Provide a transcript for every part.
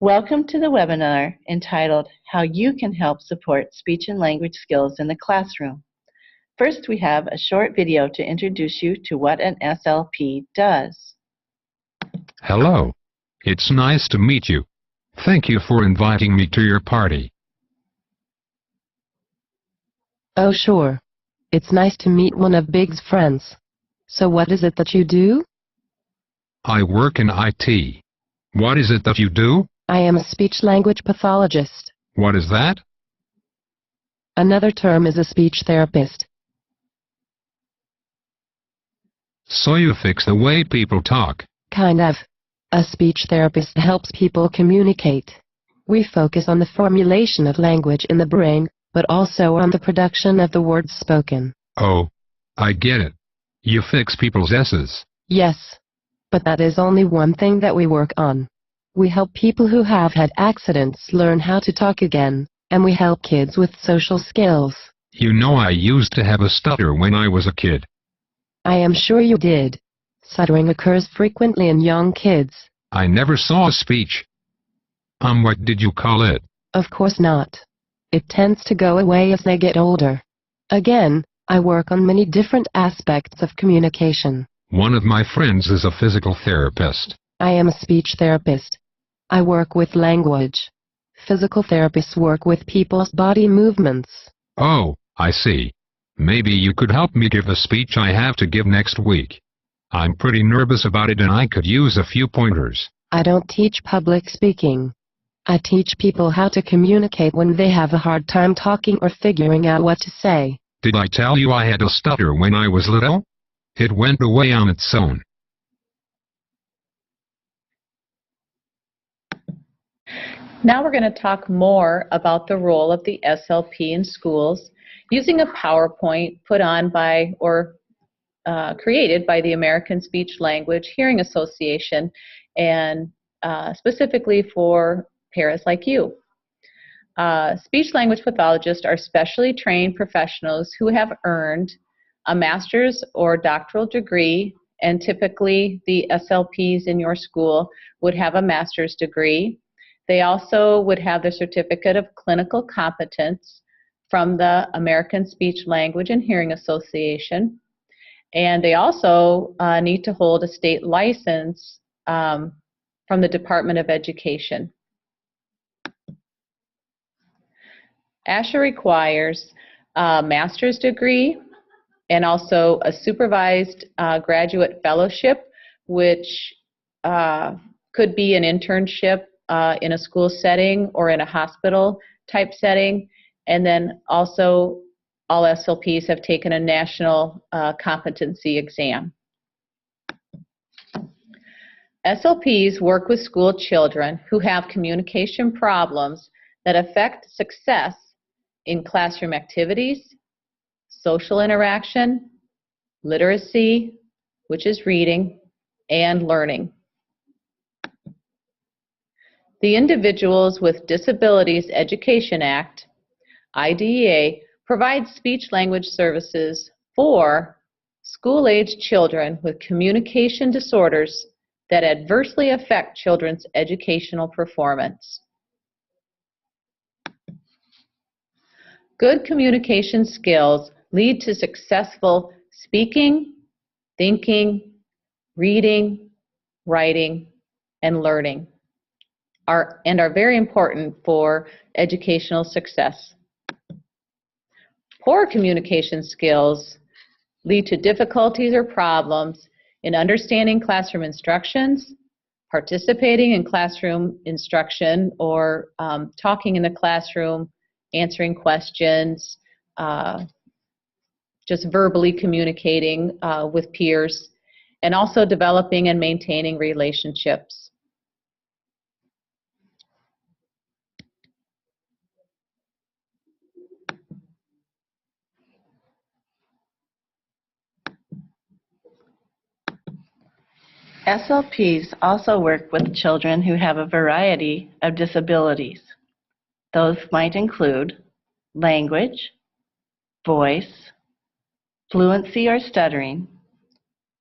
Welcome to the webinar entitled How You Can Help Support Speech and Language Skills in the Classroom. First, we have a short video to introduce you to what an SLP does. Hello. It's nice to meet you. Thank you for inviting me to your party. Oh, sure. It's nice to meet one of Big's friends. So what is it that you do? I work in IT. What is it that you do? I am a speech-language pathologist. What is that? Another term is a speech therapist. So you fix the way people talk. Kind of. A speech therapist helps people communicate. We focus on the formulation of language in the brain, but also on the production of the words spoken. Oh, I get it. You fix people's S's. Yes. But that is only one thing that we work on. We help people who have had accidents learn how to talk again, and we help kids with social skills. You know, I used to have a stutter when I was a kid. I am sure you did. Stuttering occurs frequently in young kids. I never saw a speech. What did you call it? Of course not. It tends to go away as they get older. Again, I work on many different aspects of communication. One of my friends is a physical therapist. I am a speech therapist. I work with language. Physical therapists work with people's body movements. Oh, I see. Maybe you could help me give a speech I have to give next week. I'm pretty nervous about it and I could use a few pointers. I don't teach public speaking. I teach people how to communicate when they have a hard time talking or figuring out what to say. Did I tell you I had a stutter when I was little? It went away on its own. Now we're going to talk more about the role of the SLP in schools using a PowerPoint put on by or created by the American Speech Language Hearing Association, and specifically for parents like you. Speech-language pathologists are specially trained professionals who have earned a master's or doctoral degree, and typically the SLPs in your school would have a master's degree. They also would have their certificate of clinical competence from the American Speech Language and Hearing Association. And they also need to hold a state license from the Department of Education. ASHA requires a master's degree and also a supervised graduate fellowship, which could be an internship in a school setting or in a hospital type setting. And then also all SLPs have taken a national competency exam. SLPs work with school children who have communication problems that affect success in classroom activities, social interaction, literacy, which is reading, and learning. The Individuals with Disabilities Education Act, IDEA, provides speech-language services for school-age children with communication disorders that adversely affect children's educational performance. Good communication skills lead to successful speaking, thinking, reading, writing, and learning, and are very important for educational success. Poor communication skills lead to difficulties or problems in understanding classroom instructions, participating in classroom instruction, or talking in the classroom, answering questions, just verbally communicating with peers, and also developing and maintaining relationships. SLPs also work with children who have a variety of disabilities. Those might include language, voice, fluency or stuttering,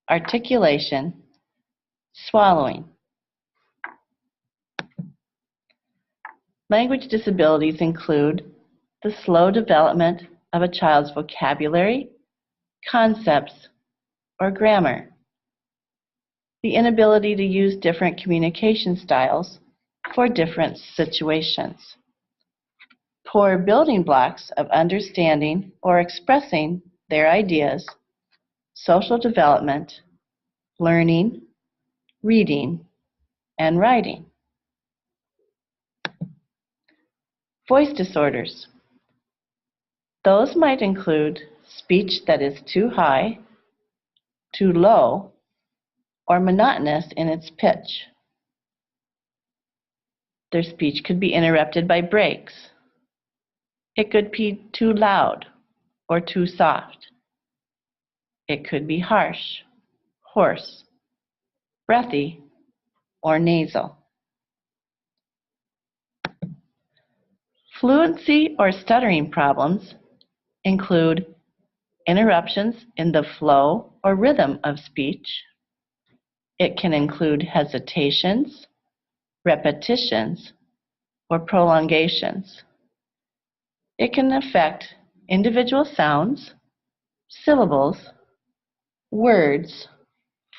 articulation, swallowing. Language disabilities include the slow development of a child's vocabulary, concepts, or grammar, the inability to use different communication styles for different situations, poor building blocks of understanding or expressing their ideas, social development, learning, reading, and writing. Voice disorders. Those might include speech that is too high, too low, or monotonous in its pitch. Their speech could be interrupted by breaks. It could be too loud or too soft. It could be harsh, hoarse, breathy, or nasal. Fluency or stuttering problems include interruptions in the flow or rhythm of speech. It can include hesitations, repetitions, or prolongations. It can affect individual sounds, syllables, words,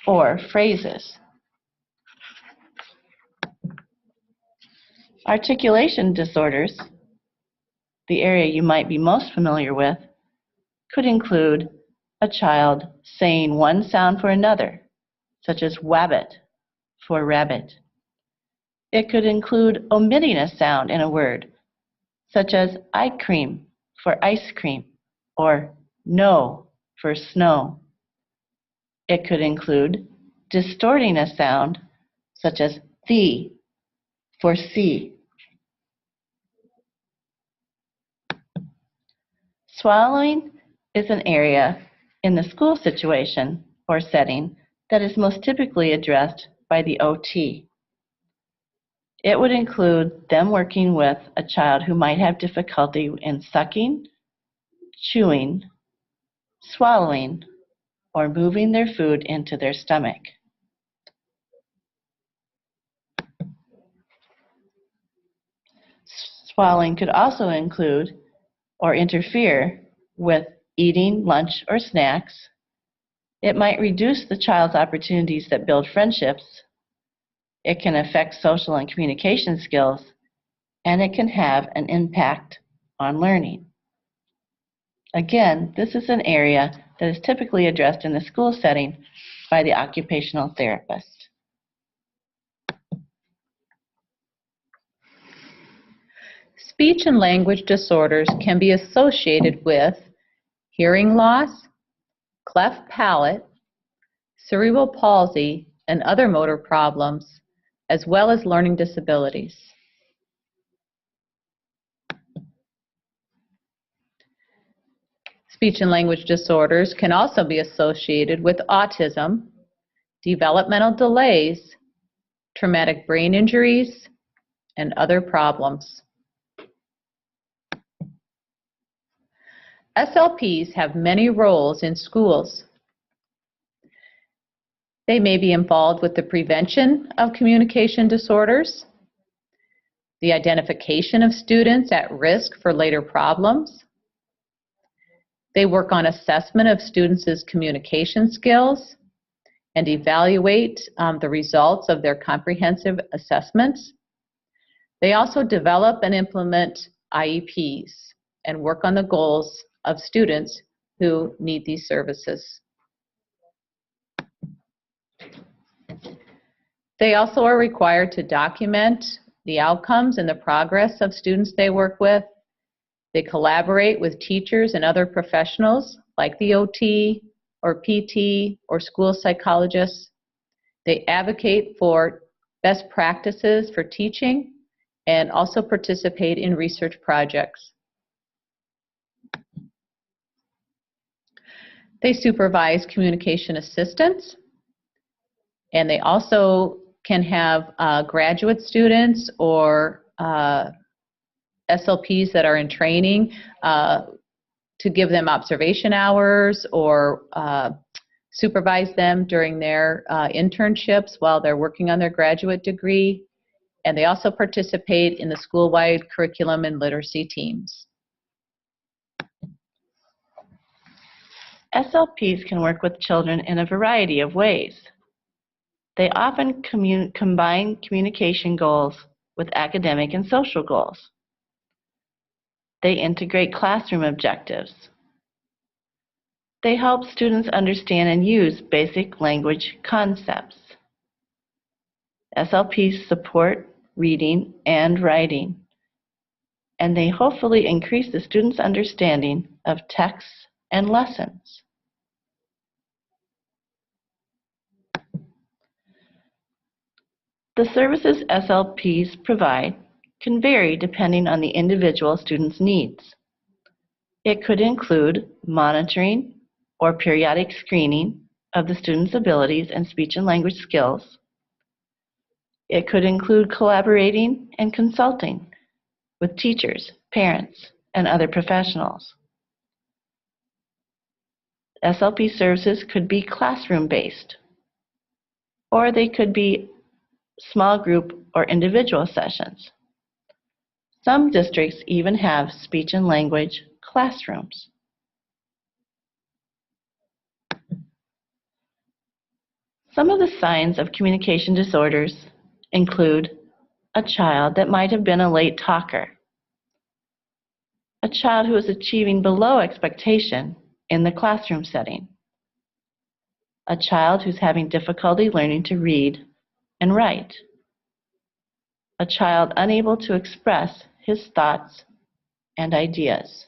or phrases. Articulation disorders, the area you might be most familiar with, could include a child saying one sound for another, such as wabbit for rabbit. It could include omitting a sound in a word, such as eye cream for ice cream, or no for snow. It could include distorting a sound, such as the for see. Swallowing is an area in the school situation or setting that is most typically addressed by the OT. It would include them working with a child who might have difficulty in sucking, chewing, swallowing, or moving their food into their stomach. Swallowing could also include or interfere with eating lunch or snacks. It might reduce the child's opportunities that build friendships. It can affect social and communication skills, and it can have an impact on learning. Again, this is an area that is typically addressed in the school setting by the occupational therapist. Speech and language disorders can be associated with hearing loss, cleft palate, cerebral palsy, and other motor problems, as well as learning disabilities. Speech and language disorders can also be associated with autism, developmental delays, traumatic brain injuries, and other problems. SLPs have many roles in schools. They may be involved with the prevention of communication disorders, the identification of students at risk for later problems. They work on assessment of students' communication skills and evaluate the results of their comprehensive assessments. They also develop and implement IEPs and work on the goals of students who need these services. They also are required to document the outcomes and the progress of students they work with. They collaborate with teachers and other professionals like the OT or PT or school psychologists. They advocate for best practices for teaching and also participate in research projects. They supervise communication assistants, and they also can have graduate students or SLPs that are in training to give them observation hours or supervise them during their internships while they're working on their graduate degree. and they also participate in the school-wide curriculum and literacy teams. SLPs can work with children in a variety of ways. They often combine communication goals with academic and social goals. They integrate classroom objectives. They help students understand and use basic language concepts. SLPs support reading and writing, and they hopefully increase the students' understanding of texts and lessons. The services SLPs provide can vary depending on the individual student's needs. It could include monitoring or periodic screening of the student's abilities and speech and language skills. It could include collaborating and consulting with teachers, parents, and other professionals. SLP services could be classroom-based, or they could be small group or individual sessions. Some districts even have speech and language classrooms. Some of the signs of communication disorders include a child that might have been a late talker, a child who is achieving below expectation in the classroom setting, a child who's having difficulty learning to read and write, a child unable to express his thoughts and ideas.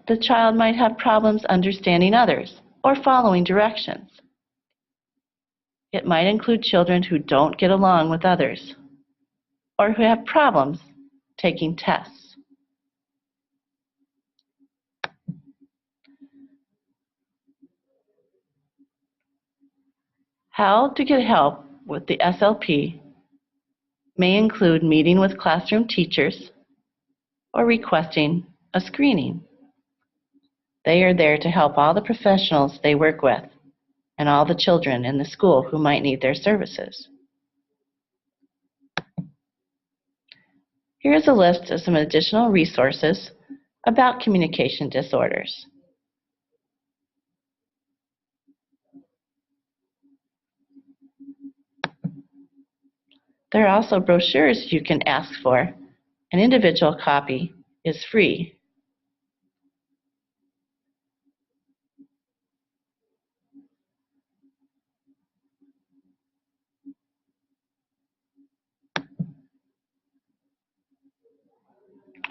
The child might have problems understanding others or following directions. It might include children who don't get along with others or who have problems taking tests. How to get help with the SLP may include meeting with classroom teachers or requesting a screening. They are there to help all the professionals they work with and all the children in the school who might need their services. Here's a list of some additional resources about communication disorders. There are also brochures you can ask for. An individual copy is free.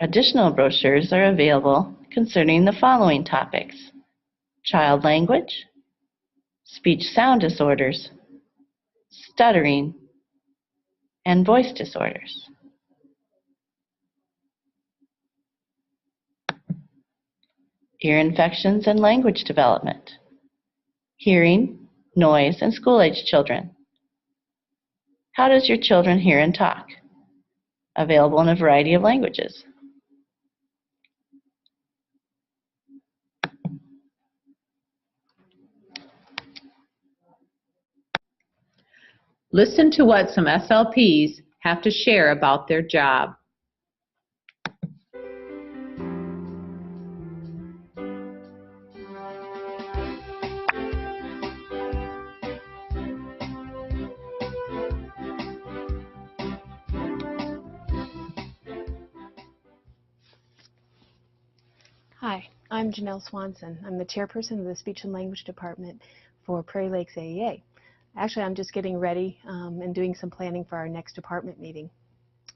Additional brochures are available concerning the following topics: child language, speech sound disorders, stuttering, and voice disorders. Ear infections and language development, hearing, noise, and school-age children. How does your children hear and talk? Available in a variety of languages. Listen to what some SLPs have to share about their job. Hi, I'm Janelle Swanson. I'm the chairperson of the Speech and Language Department for Prairie Lakes AEA. Actually, I'm just getting ready and doing some planning for our next department meeting.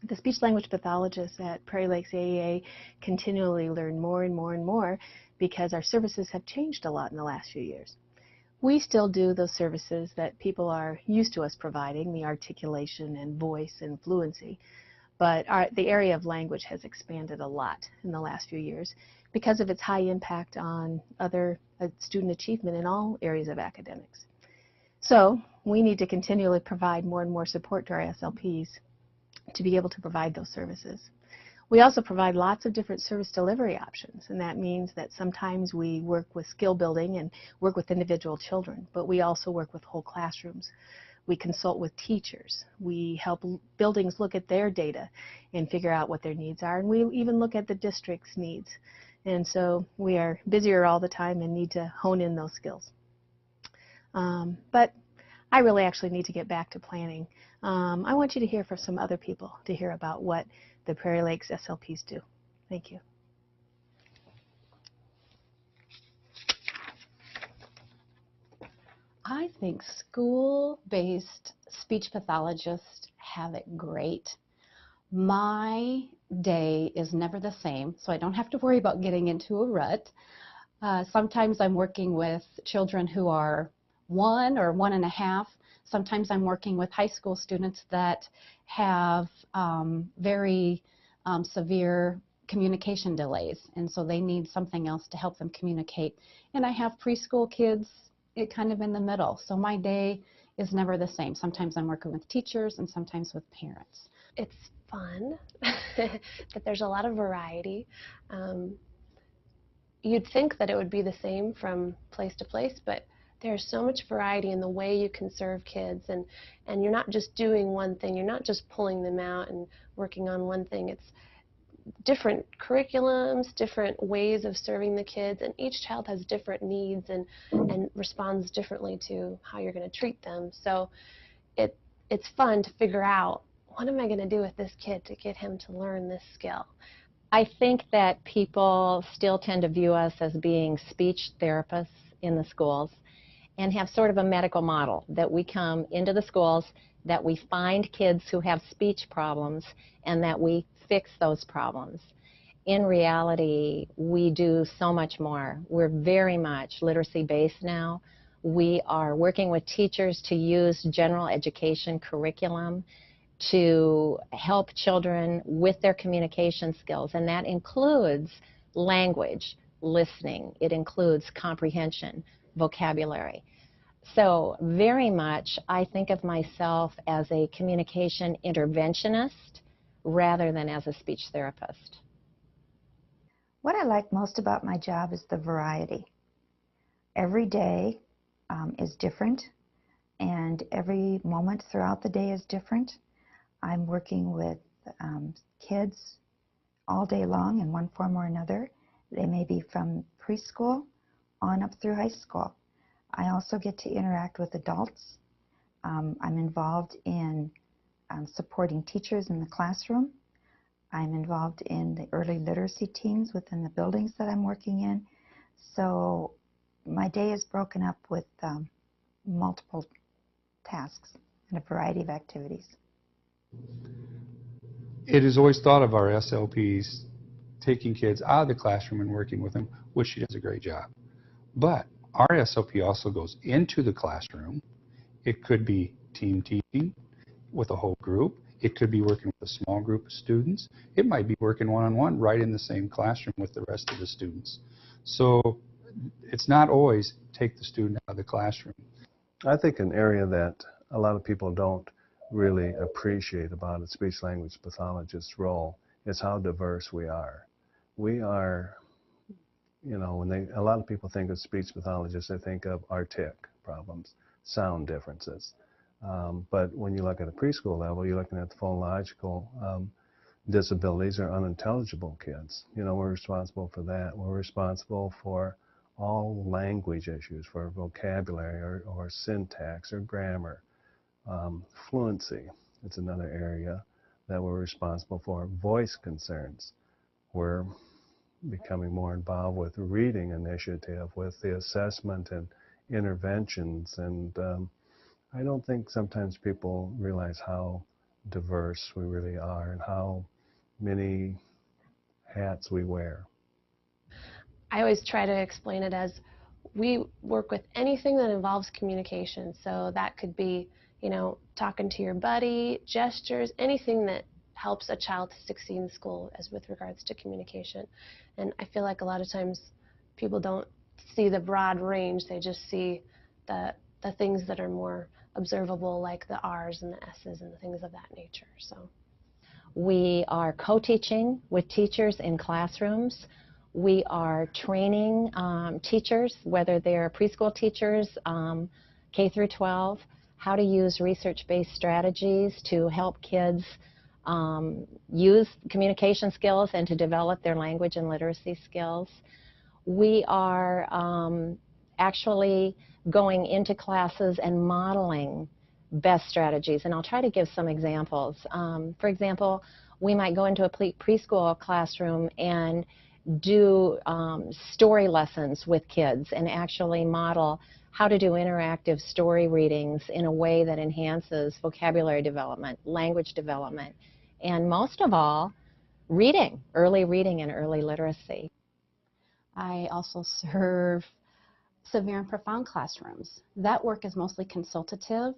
The speech language pathologists at Prairie Lakes AEA continually learn more and more and more because our services have changed a lot in the last few years. We still do those services that people are used to us providing, the articulation and voice and fluency, but the area of language has expanded a lot in the last few years because of its high impact on other student achievement in all areas of academics. So we need to continually provide more and more support to our SLPs to be able to provide those services. We also provide lots of different service delivery options, and that means that sometimes we work with skill building and work with individual children, but we also work with whole classrooms. We consult with teachers. We help buildings look at their data and figure out what their needs are, and we even look at the district's needs. And so we are busier all the time and need to hone in those skills. But I really actually need to get back to planning. I want you to hear from some other people to hear about what the Prairie Lakes SLPs do. Thank you. I think school-based speech pathologists have it great. My day is never the same, so I don't have to worry about getting into a rut. Sometimes I'm working with children who are 1 or 1.5. Sometimes I'm working with high school students that have very severe communication delays, and so they need something else to help them communicate. And I have preschool kids kind of in the middle, so my day is never the same. Sometimes I'm working with teachers and sometimes with parents. It's fun, that there's a lot of variety. You'd think that it would be the same from place to place, but there's so much variety in the way you can serve kids, and you're not just doing one thing. You're not just pulling them out and working on one thing. It's different curriculums, different ways of serving the kids, and each child has different needs and responds differently to how you're going to treat them. So it's fun to figure out, what am I going to do with this kid to get him to learn this skill? I think that people still tend to view us as being speech therapists in the schools and have sort of a medical model, that we come into the schools, that we find kids who have speech problems, and that we fix those problems. In reality, we do so much more. We're very much literacy-based now. We are working with teachers to use general education curriculum to help children with their communication skills, and that includes language, listening, it includes comprehension, vocabulary. So very much I think of myself as a communication interventionist rather than as a speech therapist. What I like most about my job is the variety. Every day is different, and every moment throughout the day is different. I'm working with kids all day long in one form or another. They may be from preschool on up through high school. I also get to interact with adults. I'm involved in supporting teachers in the classroom. I'm involved in the early literacy teams within the buildings that I'm working in. So my day is broken up with multiple tasks and a variety of activities. It is always thought of our SLPs taking kids out of the classroom and working with them, which she does a great job. But our SLP also goes into the classroom. It could be team teaching with a whole group. It could be working with a small group of students. It might be working one-on-one right in the same classroom with the rest of the students. So it's not always take the student out of the classroom. I think an area that a lot of people don't really appreciate about a speech-language pathologist's role is how diverse we are. We are, you know, a lot of people think of speech pathologists, they think of artic problems, sound differences. But when you look at a preschool level, you're looking at the phonological disabilities or unintelligible kids. You know, we're responsible for that. We're responsible for all language issues, for vocabulary or syntax or grammar. Fluency, it's another area that we're responsible for. Voice concerns. We're becoming more involved with reading initiative, with the assessment and interventions, and I don't think sometimes people realize how diverse we really are and how many hats we wear. I always try to explain it as, we work with anything that involves communication. So that could be, you know, talking to your buddy, gestures, anything that helps a child to succeed in school as with regards to communication. And I feel like a lot of times people don't see the broad range, they just see the things that are more observable, like the R's and the S's and the things of that nature. So We are co-teaching with teachers in classrooms. We are training teachers, whether they're preschool teachers, K through 12, how to use research-based strategies to help kids use communication skills and to develop their language and literacy skills. We are actually going into classes and modeling best strategies, and I'll try to give some examples. For example, we might go into a preschool classroom and do story lessons with kids and actually model how to do interactive story readings in a way that enhances vocabulary development, language development, and most of all, early reading and early literacy. I also serve severe and profound classrooms. That work is mostly consultative.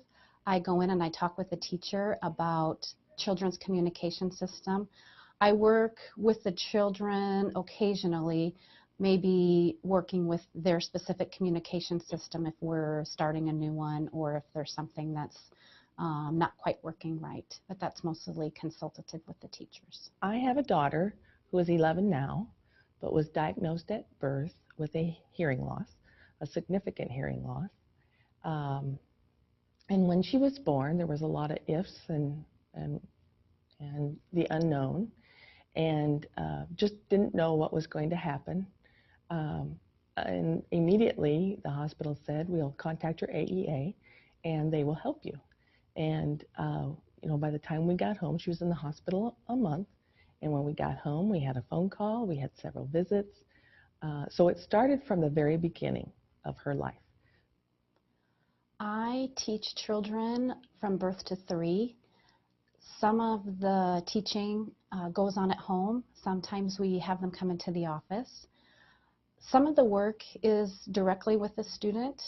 I go in and I talk with the teacher about children's communication system. I work with the children occasionally, maybe working with their specific communication system if we're starting a new one or if there's something that's not quite working right. But that's mostly consultative with the teachers. I have a daughter who is 11 now, but was diagnosed at birth with a hearing loss, a significant hearing loss. And when she was born, there was a lot of ifs and the unknown, and just didn't know what was going to happen. And immediately the hospital said, we'll contact your AEA and they will help you. And you know, by the time we got home, she was in the hospital a month, and when we got home, we had a phone call, we had several visits. So it started from the very beginning of her life. I teach children from birth to 3. Some of the teaching goes on at home. Sometimes we have them come into the office. Some of the work is directly with the student,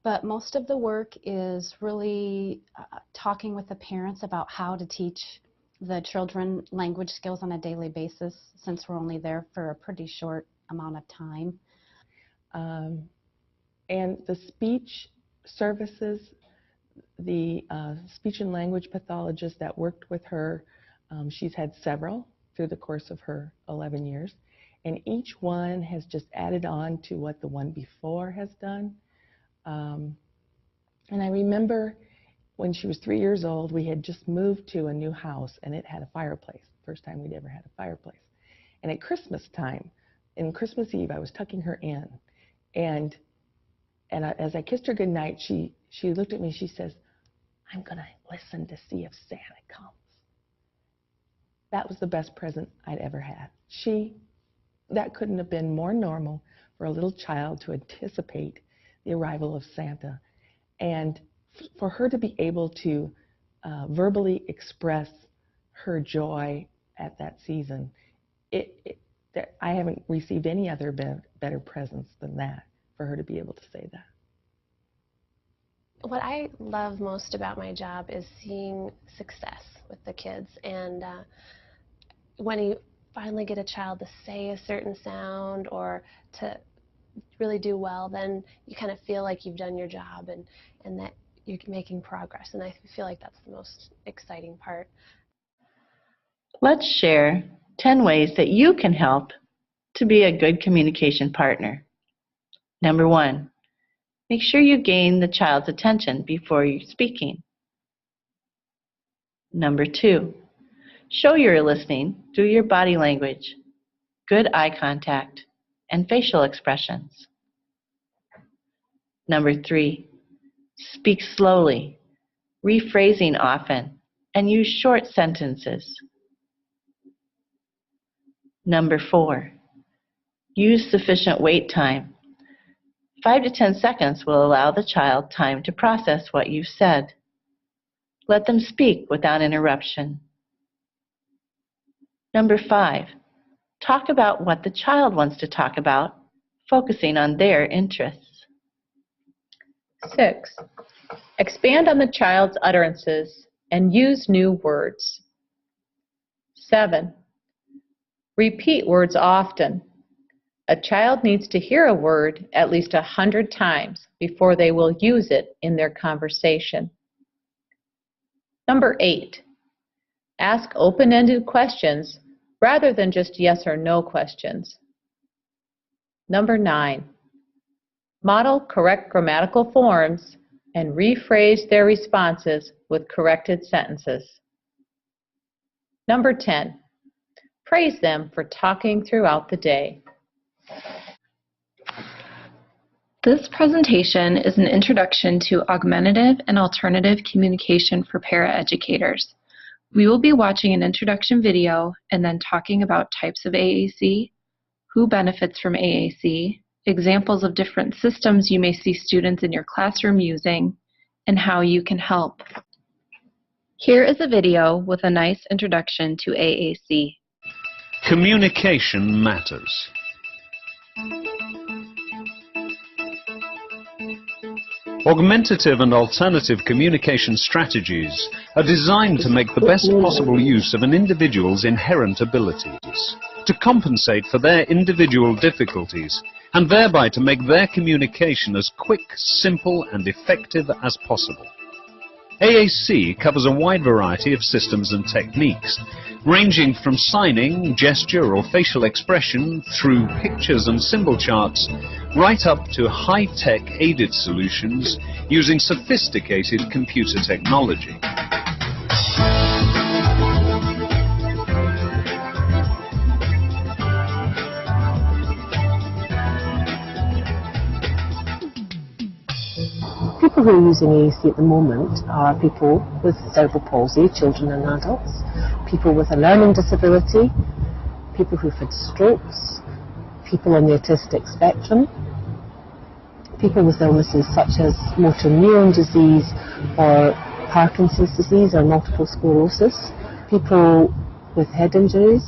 but most of the work is really talking with the parents about how to teach the children language skills on a daily basis, since we're only there for a pretty short amount of time. And the speech services, the speech and language pathologist that worked with her, she's had several through the course of her 11 years, and each one has just added on to what the one before has done. And I remember when she was 3 years old, we had just moved to a new house, and it had a fireplace, first time we'd ever had a fireplace. And at Christmas time, in Christmas Eve, I was tucking her in, and as I kissed her goodnight, she looked at me, she says, I'm going to listen to see if Santa comes. That was the best present I'd ever had. That couldn't have been more normal for a little child to anticipate the arrival of Santa. And for her to be able to verbally express her joy at that season, I haven't received any other better presents than that, for her to be able to say that. What I love most about my job is seeing success with the kids, and when you finally get a child to say a certain sound or to really do well, then you kind of feel like you've done your job and that you're making progress, and I feel like that's the most exciting part. Let's share 10 ways that you can help to be a good communication partner. Number 1, make sure you gain the child's attention before you're speaking. Number 2, show you're listening through your body language, good eye contact, and facial expressions. Number 3, speak slowly, rephrasing often, and use short sentences. Number 4, use sufficient wait time. 5 to 10 seconds will allow the child time to process what you've said. Let them speak without interruption. Number 5, talk about what the child wants to talk about, focusing on their interests. 6, expand on the child's utterances and use new words. 7, repeat words often. A child needs to hear a word at least 100 times before they will use it in their conversation. Number 8, Ask open-ended questions rather than just yes or no questions. Number 9, model correct grammatical forms and rephrase their responses with corrected sentences. Number 10, praise them for talking throughout the day. This presentation is an introduction to augmentative and alternative communication for paraeducators. We will be watching an introduction video and then talking about types of AAC, who benefits from AAC, examples of different systems you may see students in your classroom using, and how you can help. Here is a video with a nice introduction to AAC. Communication matters. Augmentative and alternative communication strategies are designed to make the best possible use of an individual's inherent abilities, to compensate for their individual difficulties, and thereby to make their communication as quick, simple, and effective as possible. AAC covers a wide variety of systems and techniques, ranging from signing, gesture, or facial expression through pictures and symbol charts, right up to high-tech aided solutions using sophisticated computer technology. People who are using AAC at the moment are people with cerebral palsy, children and adults, people with a learning disability, people who've had strokes, people on the autistic spectrum, people with illnesses such as motor neuron disease or Parkinson's disease or multiple sclerosis, people with head injuries.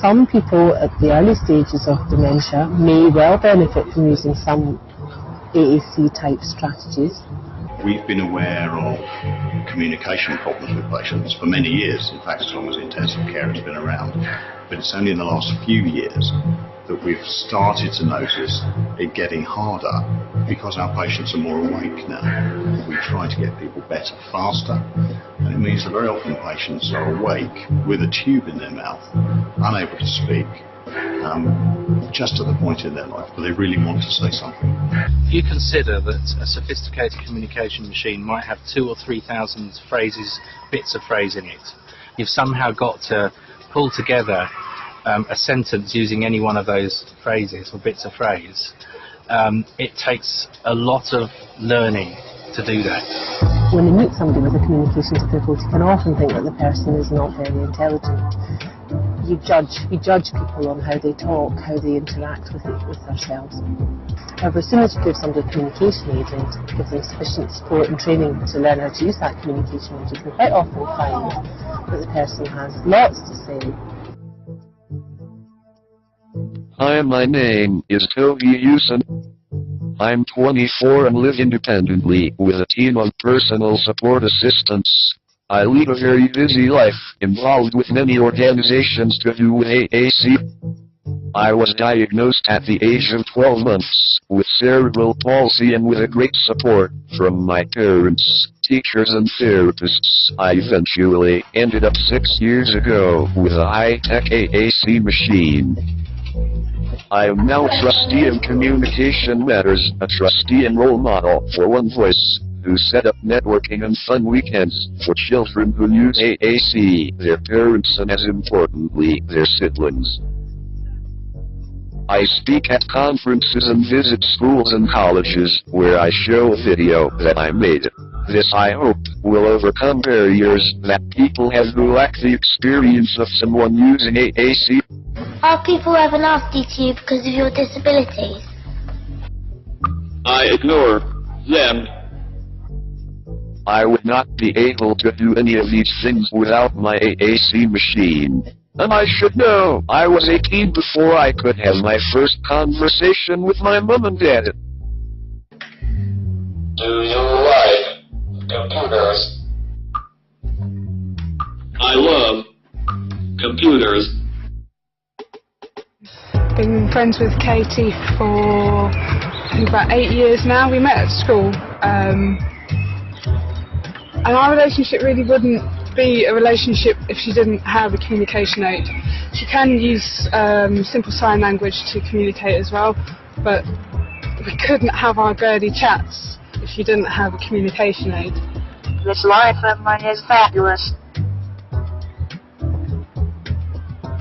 Some people at the early stages of dementia may well benefit from using some AAC-type strategies. We've been aware of communication problems with patients for many years, in fact as long as intensive care has been around. But it's only in the last few years that we've started to notice it getting harder because our patients are more awake now. We try to get people better faster, and it means that very often patients are awake with a tube in their mouth, unable to speak, just at the point in their life, but they really want to say something. If you consider that a sophisticated communication machine might have 2,000 or 3,000 phrases, bits of phrase in it, you've somehow got to pull together a sentence using any one of those phrases or bits of phrase. It takes a lot of learning to do that. When you meet somebody with a communication difficulty, you can often think that the person is not very intelligent. We judge people on how they talk, how they interact with themselves. However, as soon as you give somebody a communication aid and give them sufficient support and training to learn how to use that communication aid, you can quite often find that the person has lots to say. Hi, my name is Toby Hewson. I'm 24 and live independently with a team of personal support assistants. I lead a very busy life, involved with many organizations to do with AAC. I was diagnosed at the age of 12 months with cerebral palsy, and with a great support from my parents, teachers and therapists, I eventually ended up 6 years ago with a high-tech AAC machine. I am now a trustee in Communication Matters, a trustee and role model for One Voice, who set up networking and fun weekends for children who use AAC, their parents, and as importantly, their siblings. I speak at conferences and visit schools and colleges where I show a video that I made. This, I hope, will overcome barriers that people have who lack the experience of someone using AAC. Are people ever nasty to you because of your disabilities? I ignore them. I would not be able to do any of these things without my AAC machine. And I should know, I was 18 before I could have my first conversation with my mom and dad. Do you like computers? I love computers. Been friends with Katie for about 8 years now. We met at school. And our relationship really wouldn't be a relationship if she didn't have a communication aid. She can use simple sign language to communicate as well, but we couldn't have our girly chats if she didn't have a communication aid. This life of mine is fabulous.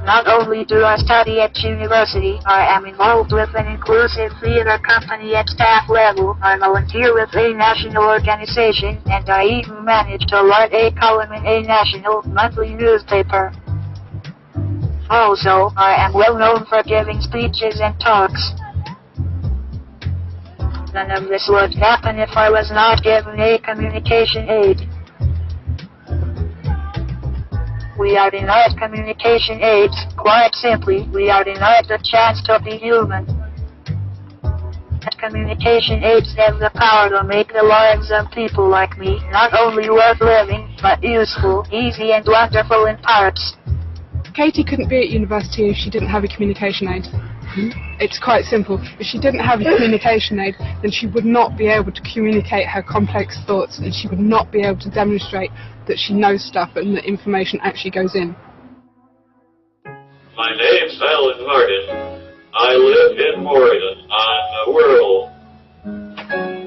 Not only do I study at university, I am involved with an inclusive theater company at staff level. I volunteer with a national organization, and I even manage to write a column in a national monthly newspaper. Also, I am well known for giving speeches and talks. None of this would happen if I was not given a communication aid. We are denied communication aids. Quite simply, we are denied the chance to be human. And communication aids have the power to make the lives of people like me not only worth living, but useful, easy, and wonderful in parts. Katie couldn't be at university if she didn't have a communication aid. It's quite simple. If she didn't have a communication aid, then she would not be able to communicate her complex thoughts, and she would not be able to demonstrate that she knows stuff and that information actually goes in. My name's Alan Martin. I live in Oregon on the Whirl.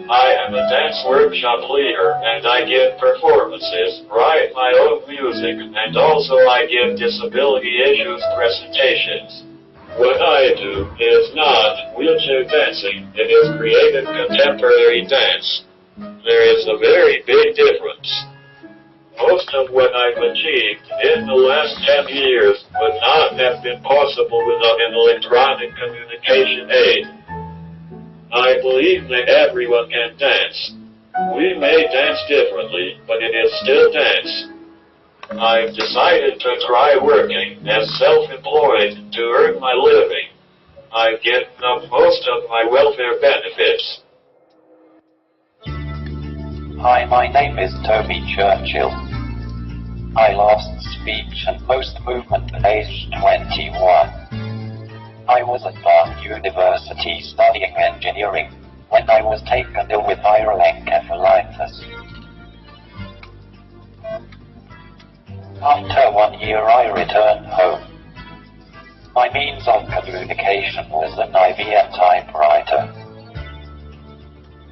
I am a dance workshop leader, and I give performances, write my own music, and also I give disability issues presentations. What I do is not wheelchair dancing, it is creative contemporary dance. There is a very big difference. Most of what I've achieved in the last 10 years would not have been possible without an electronic communication aid. I believe that everyone can dance. We may dance differently, but it is still dance. I've decided to try working as self-employed to earn my living. I've given up most of my welfare benefits. Hi, my name is Toby Churchill. I lost speech and most movement at age 21. I was at Bath University studying engineering when I was taken ill with viral encephalitis. After 1 year I returned home. My means of communication was an IBM typewriter.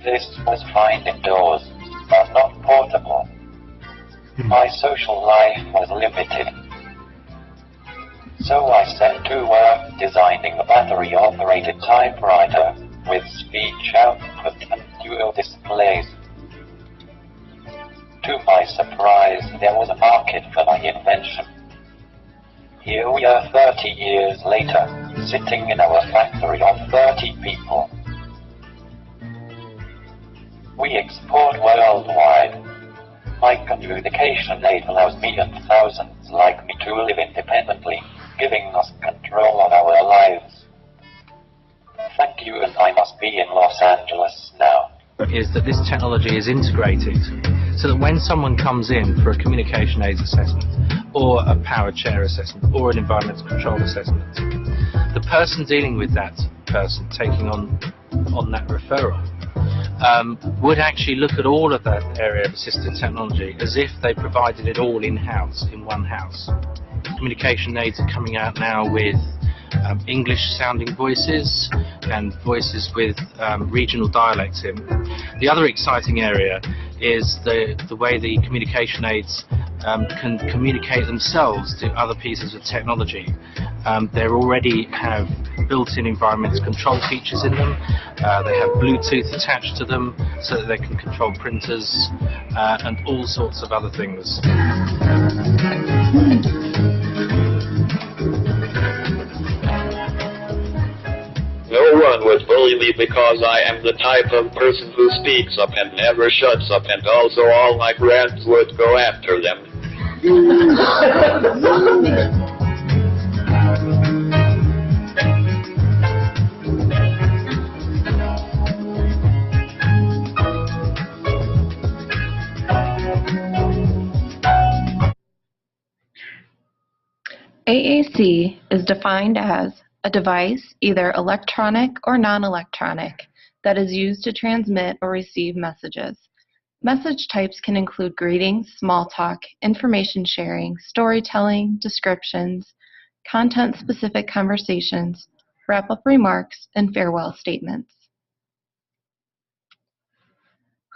This was fine indoors, but not portable. My social life was limited. So I set to work designing a battery-operated typewriter with speech output and dual displays. To my surprise, there was a market for my invention. Here we are 30 years later, sitting in our factory of 30 people. We export worldwide. My communication aid allows me and thousands like me to live independently, giving us control of our lives. Thank you, and I must be in Los Angeles now. Is that this technology is integrated so that when someone comes in for a communication aids assessment or a power chair assessment or an environmental control assessment, the person dealing with that person taking on that referral would actually look at all of that area of assistive technology as if they provided it all in-house, in one house. Communication aids are coming out now with English-sounding voices and voices with regional dialects in. The other exciting area is the way the communication aids can communicate themselves to other pieces of technology. They already have built-in environmental control features in them. They have Bluetooth attached to them so that they can control printers and all sorts of other things. No one would bully me because I am the type of person who speaks up and never shuts up, and also all my friends would go after them. AAC is defined as a device, either electronic or non-electronic, that is used to transmit or receive messages. Message types can include greetings, small talk, information sharing, storytelling, descriptions, content-specific conversations, wrap-up remarks, and farewell statements.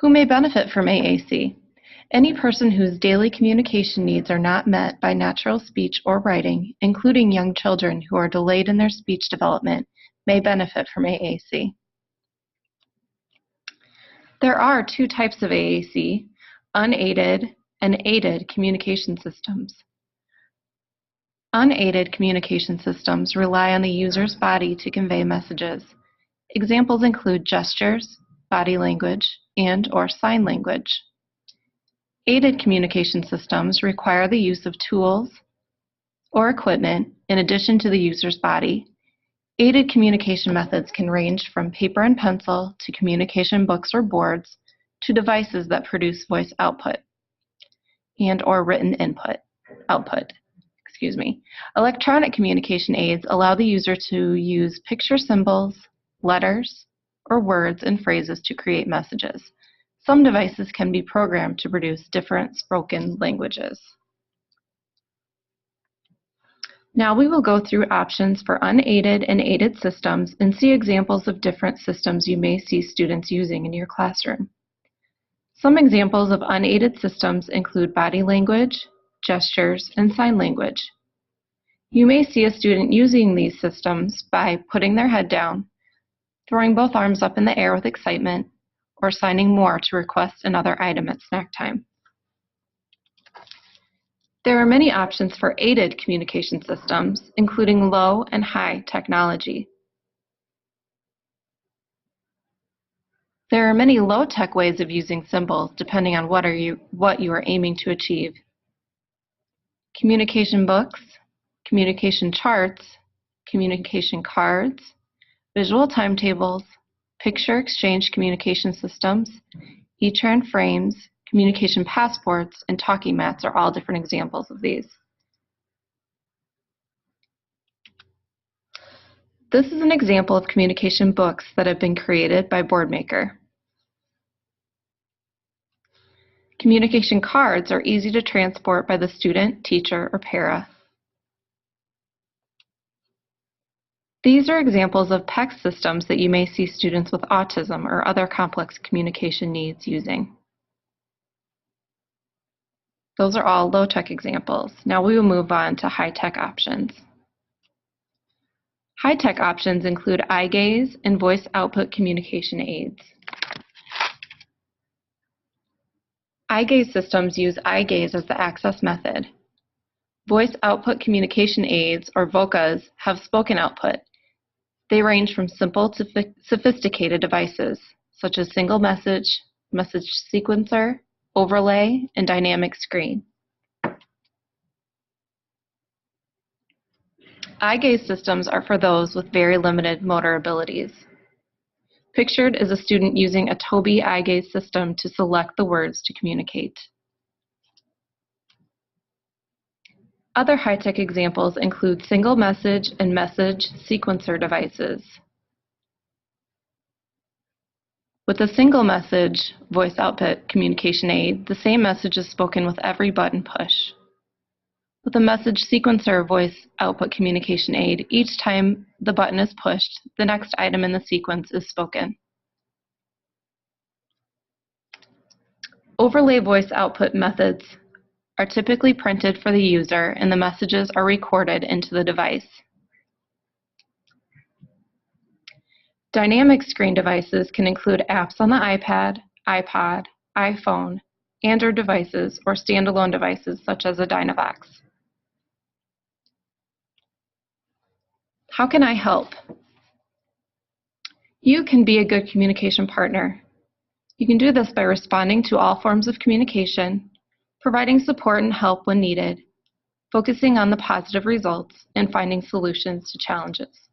Who may benefit from AAC? Any person whose daily communication needs are not met by natural speech or writing, including young children who are delayed in their speech development, may benefit from AAC. There are two types of AAC, unaided and aided communication systems. Unaided communication systems rely on the user's body to convey messages. Examples include gestures, body language, and/or sign language. Aided communication systems require the use of tools or equipment in addition to the user's body. Aided communication methods can range from paper and pencil to communication books or boards to devices that produce voice output and/or written output. Electronic communication aids allow the user to use picture symbols, letters, or words and phrases to create messages. Some devices can be programmed to produce different spoken languages. Now we will go through options for unaided and aided systems and see examples of different systems you may see students using in your classroom. Some examples of unaided systems include body language, gestures, and sign language. You may see a student using these systems by putting their head down, throwing both arms up in the air with excitement, or signing more to request another item at snack time. There are many options for aided communication systems, including low and high technology. There are many low-tech ways of using symbols depending on what you are aiming to achieve. Communication books, communication charts, communication cards, visual timetables, picture exchange communication systems, e-turn frames, communication passports, and talking mats are all different examples of these. This is an example of communication books that have been created by Boardmaker. Communication cards are easy to transport by the student, teacher, or para. These are examples of PEX systems that you may see students with autism or other complex communication needs using. Those are all low-tech examples. Now we will move on to high-tech options. High-tech options include eye gaze and voice output communication aids. Eye gaze systems use eye gaze as the access method. Voice output communication aids, or VOCAs, have spoken output. They range from simple to sophisticated devices, such as single message, message sequencer, overlay, and dynamic screen. Eye gaze systems are for those with very limited motor abilities. Pictured is a student using a Tobii eye gaze system to select the words to communicate. Other high-tech examples include single message and message sequencer devices. With a single message voice output communication aid, the same message is spoken with every button push. With a message sequencer voice output communication aid, each time the button is pushed, the next item in the sequence is spoken. Overlay voice output methods are typically printed for the user and the messages are recorded into the device. Dynamic screen devices can include apps on the iPad, iPod, iPhone, Android devices, or standalone devices such as a Dynavox. How can I help? You can be a good communication partner. You can do this by responding to all forms of communication, providing support and help when needed, focusing on the positive results, and finding solutions to challenges.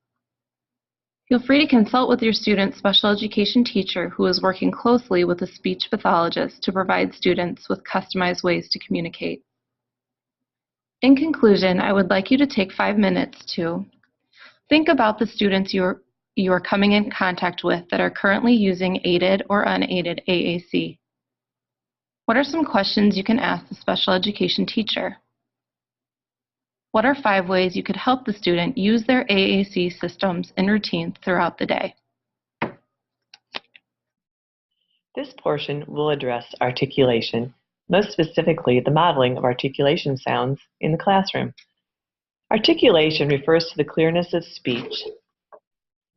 Feel free to consult with your student's special education teacher who is working closely with a speech pathologist to provide students with customized ways to communicate. In conclusion, I would like you to take 5 minutes to think about the students you are coming in contact with that are currently using aided or unaided AAC. What are some questions you can ask the special education teacher? What are 5 ways you could help the student use their AAC systems and routines throughout the day? This portion will address articulation, most specifically the modeling of articulation sounds in the classroom. Articulation refers to the clearness of speech,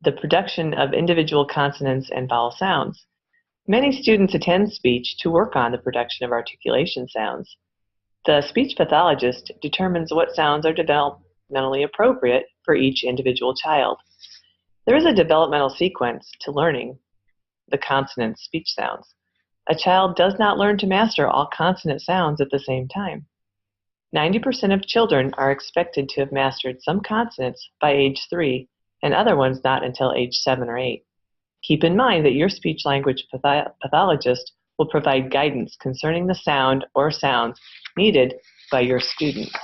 the production of individual consonants and vowel sounds. Many students attend speech to work on the production of articulation sounds. The speech pathologist determines what sounds are developmentally appropriate for each individual child. There is a developmental sequence to learning the consonant speech sounds. A child does not learn to master all consonant sounds at the same time. 90% of children are expected to have mastered some consonants by age 3 and other ones not until age 7 or 8. Keep in mind that your speech-language pathologist will provide guidance concerning the sound or sounds needed by your students.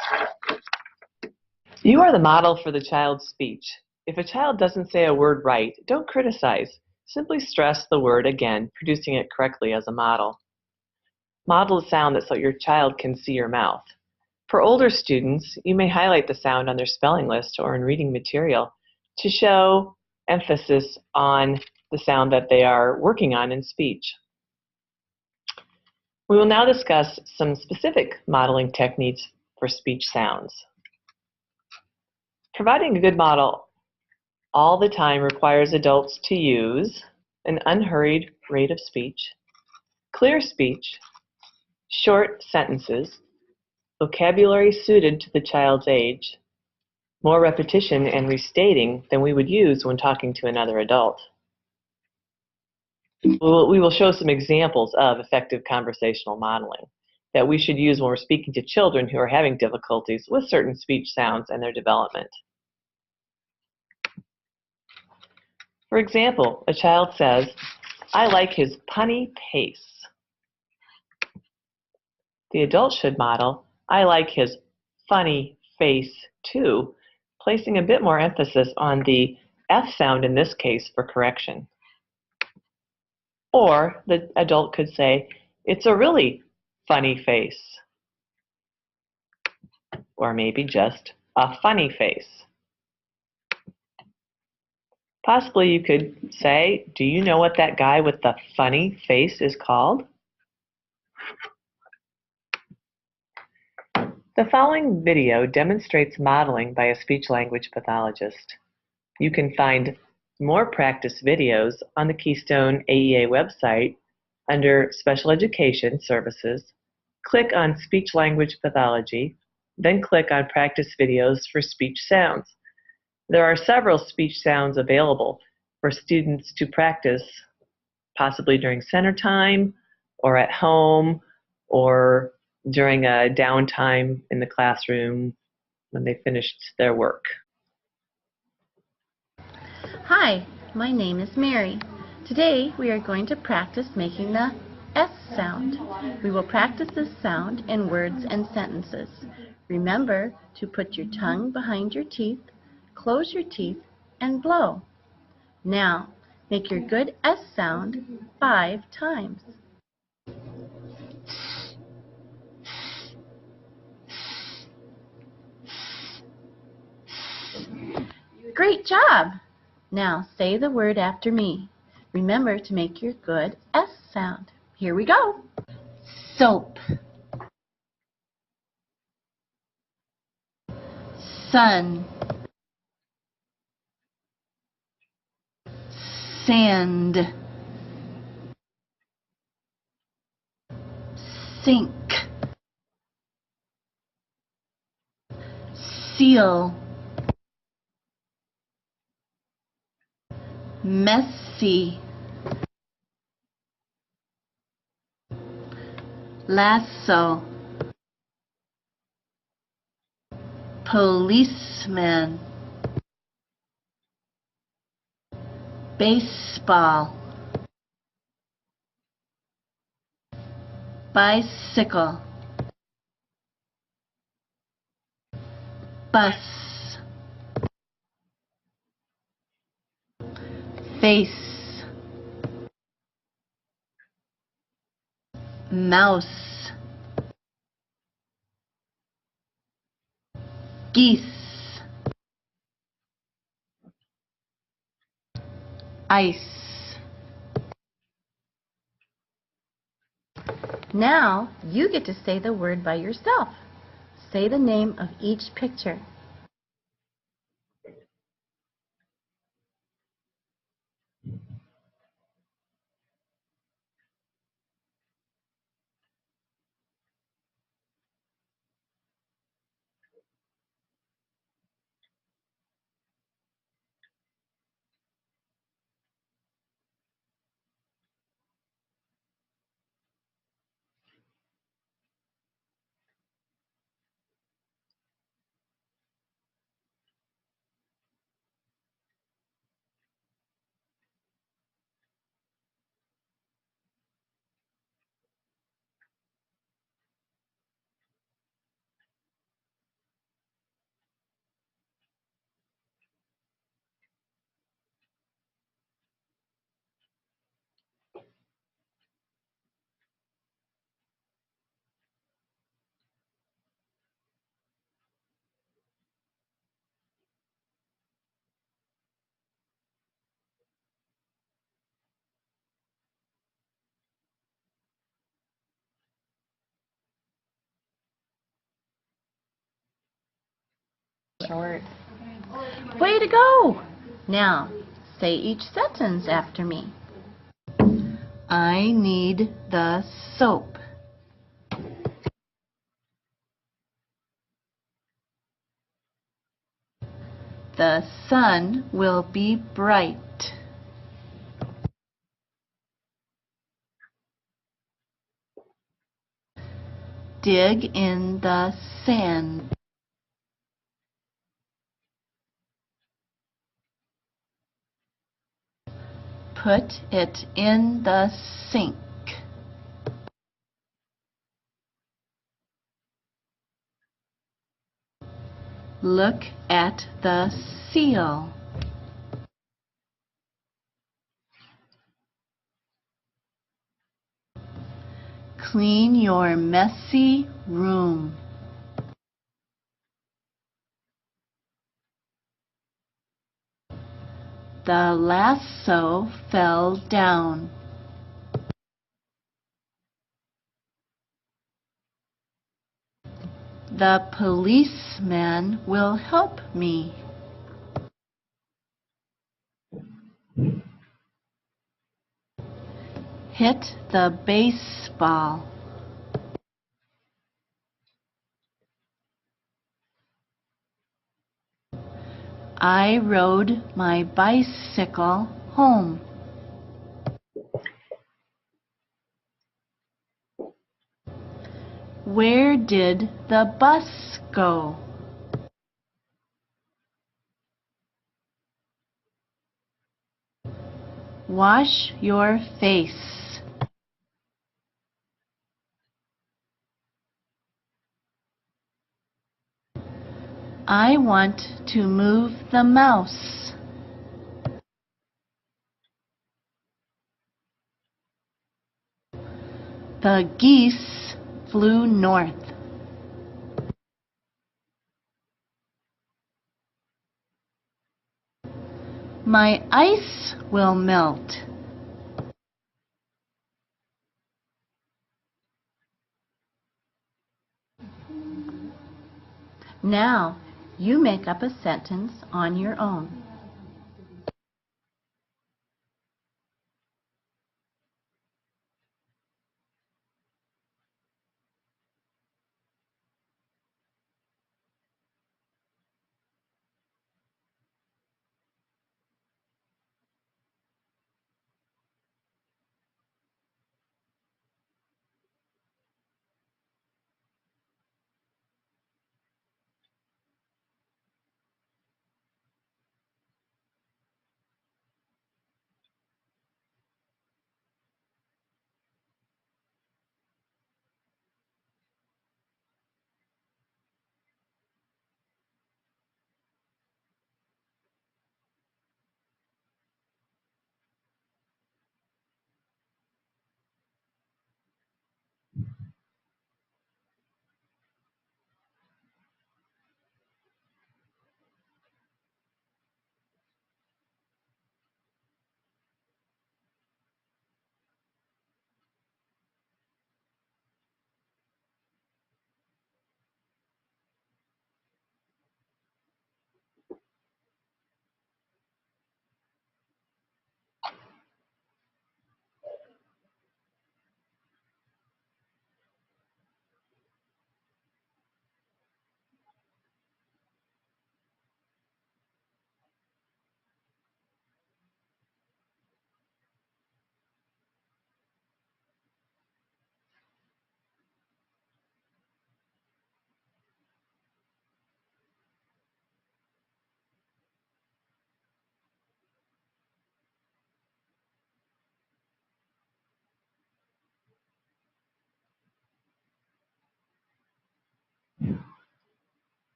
You are the model for the child's speech. If a child doesn't say a word right, don't criticize. Simply stress the word again, producing it correctly as a model. Model the sound so your child can see your mouth. For older students, you may highlight the sound on their spelling list or in reading material to show emphasis on the sound that they are working on in speech. We will now discuss some specific modeling techniques for speech sounds. Providing a good model all the time requires adults to use an unhurried rate of speech, clear speech, short sentences, vocabulary suited to the child's age, more repetition and restating than we would use when talking to another adult. We will show some examples of effective conversational modeling that we should use when we're speaking to children who are having difficulties with certain speech sounds and their development. For example, a child says, "I like his punny pace." The adult should model, "I like his funny face too," placing a bit more emphasis on the F sound in this case for correction. Or the adult could say, "It's a really funny face." Or maybe just a funny face. Possibly you could say, "Do you know what that guy with the funny face is called?" The following video demonstrates modeling by a speech-language pathologist. You can find more practice videos on the Keystone AEA website under Special Education Services. Click on Speech-Language Pathology, then click on Practice Videos for Speech Sounds. There are several speech sounds available for students to practice, possibly during center time or at home or during a downtime in the classroom when they finished their work. Hi, my name is Mary. Today we are going to practice making the S sound. We will practice this sound in words and sentences. Remember to put your tongue behind your teeth, close your teeth, and blow. Now, make your good S sound 5 times. Great job! Now say the word after me. Remember to make your good S sound. Here we go. Soap. Sun. Sand. Sink. Seal. Messy. Lasso. Policeman. Baseball. Bicycle. Bus. Face. mouse, geese, ice. Now you get to say the word by yourself. Say the name of each picture. Short. Way to go! Now, say each sentence after me. I need the soap. The sun will be bright. Dig in the sand. Put it in the sink. Look at the seal. Clean your messy room. The lasso fell down. The policeman will help me. Hit the baseball. I rode my bicycle home. Where did the bus go? Wash your face. I want to move the mouse. The geese flew north. My ice will melt. Now, you make up a sentence on your own.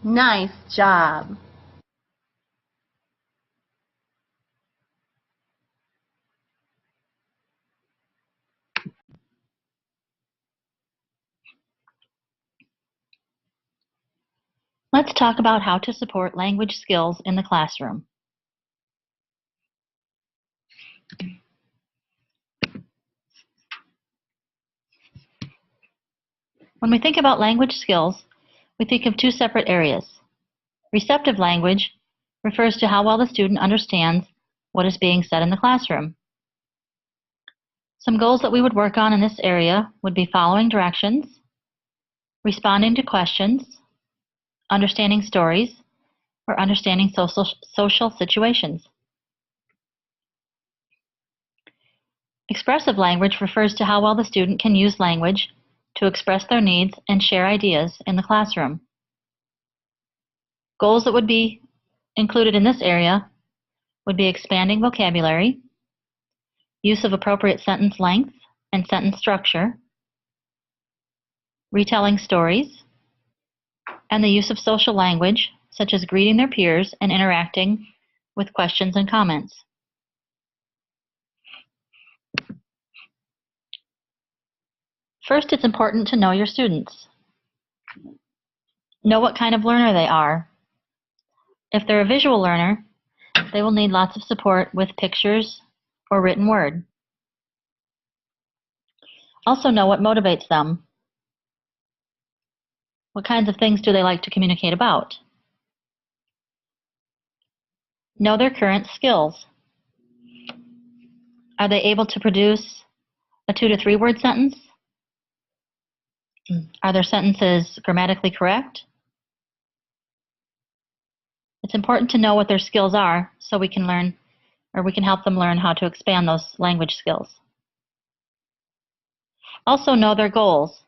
Nice job. Let's talk about how to support language skills in the classroom. When we think about language skills, we think of two separate areas. Receptive language refers to how well the student understands what is being said in the classroom. Some goals that we would work on in this area would be following directions, responding to questions, understanding stories, or understanding social situations. Expressive language refers to how well the student can use language to express their needs and share ideas in the classroom. Goals that would be included in this area would be expanding vocabulary, use of appropriate sentence length and sentence structure, retelling stories, and the use of social language, such as greeting their peers and interacting with questions and comments. First, it's important to know your students. Know what kind of learner they are. If they're a visual learner, they will need lots of support with pictures or written word. Also know what motivates them. What kinds of things do they like to communicate about? Know their current skills. Are they able to produce a 2 to 3 word sentence? Are their sentences grammatically correct? It's important to know what their skills are so we can learn, or we can help them learn how to expand those language skills. Also know their goals.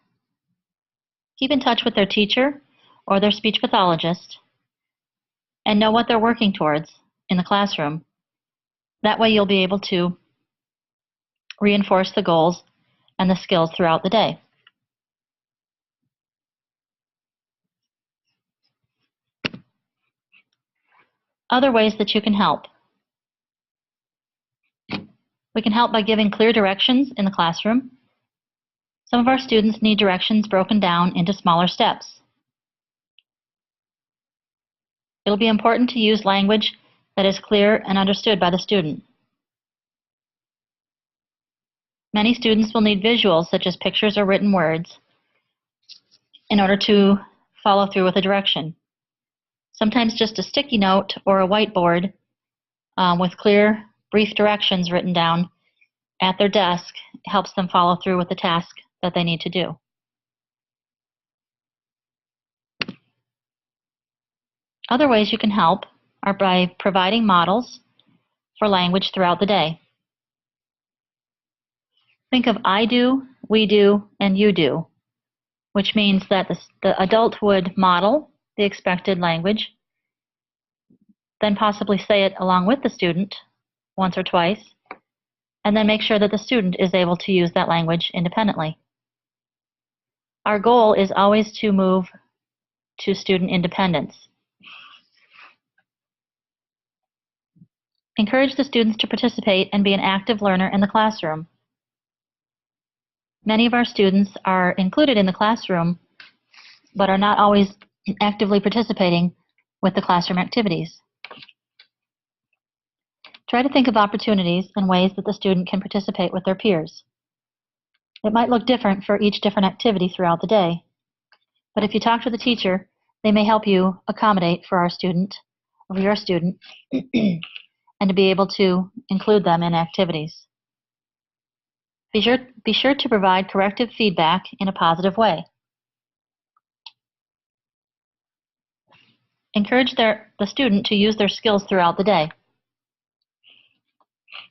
Keep in touch with their teacher or their speech pathologist and know what they're working towards in the classroom. That way you'll be able to reinforce the goals and the skills throughout the day. Other ways that you can help. We can help by giving clear directions in the classroom. Some of our students need directions broken down into smaller steps. It'll be important to use language that is clear and understood by the student. Many students will need visuals such as pictures or written words in order to follow through with a direction. Sometimes just a sticky note or a whiteboard with clear, brief directions written down at their desk helps them follow through with the task that they need to do. Other ways you can help are by providing models for language throughout the day. Think of I do, we do, and you do, which means that the adult would model the expected language, then possibly say it along with the student once or twice, and then make sure that the student is able to use that language independently. Our goal is always to move to student independence. Encourage the students to participate and be an active learner in the classroom. Many of our students are included in the classroom, but are not always actively participating with the classroom activities. Try to think of opportunities and ways that the student can participate with their peers. It might look different for each different activity throughout the day, but if you talk to the teacher, they may help you accommodate for our student, or your student, and to be able to include them in activities. Be sure to provide corrective feedback in a positive way. Encourage the student to use their skills throughout the day.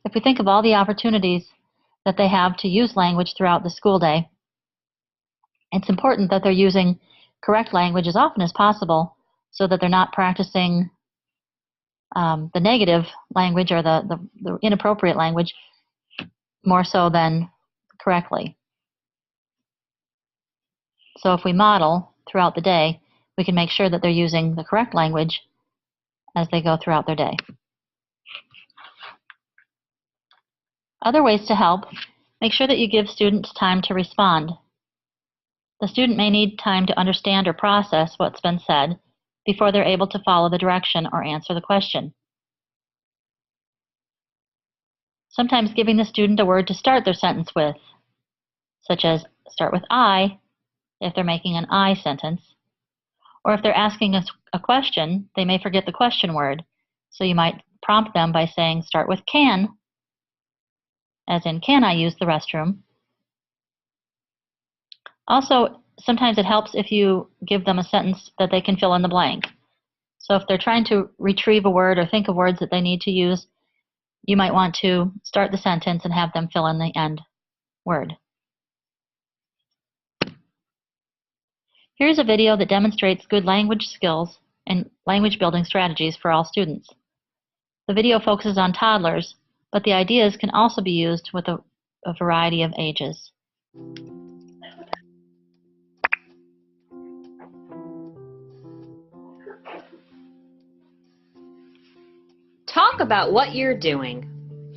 If we think of all the opportunities that they have to use language throughout the school day, it's important that they're using correct language as often as possible so that they're not practicing the negative language or the inappropriate language more so than correctly. So if we model throughout the day, we can make sure that they're using the correct language as they go throughout their day. Other ways to help: make sure that you give students time to respond. The student may need time to understand or process what's been said before they're able to follow the direction or answer the question. Sometimes giving the student a word to start their sentence with, such as start with I if they're making an I sentence, or if they're asking a question, they may forget the question word, so you might prompt them by saying start with can, as in can I use the restroom. Also, sometimes it helps if you give them a sentence that they can fill in the blank. So if they're trying to retrieve a word or think of words that they need to use, you might want to start the sentence and have them fill in the end word. Here's a video that demonstrates good language skills and language building strategies for all students. The video focuses on toddlers, but the ideas can also be used with a variety of ages. Talk about what you're doing.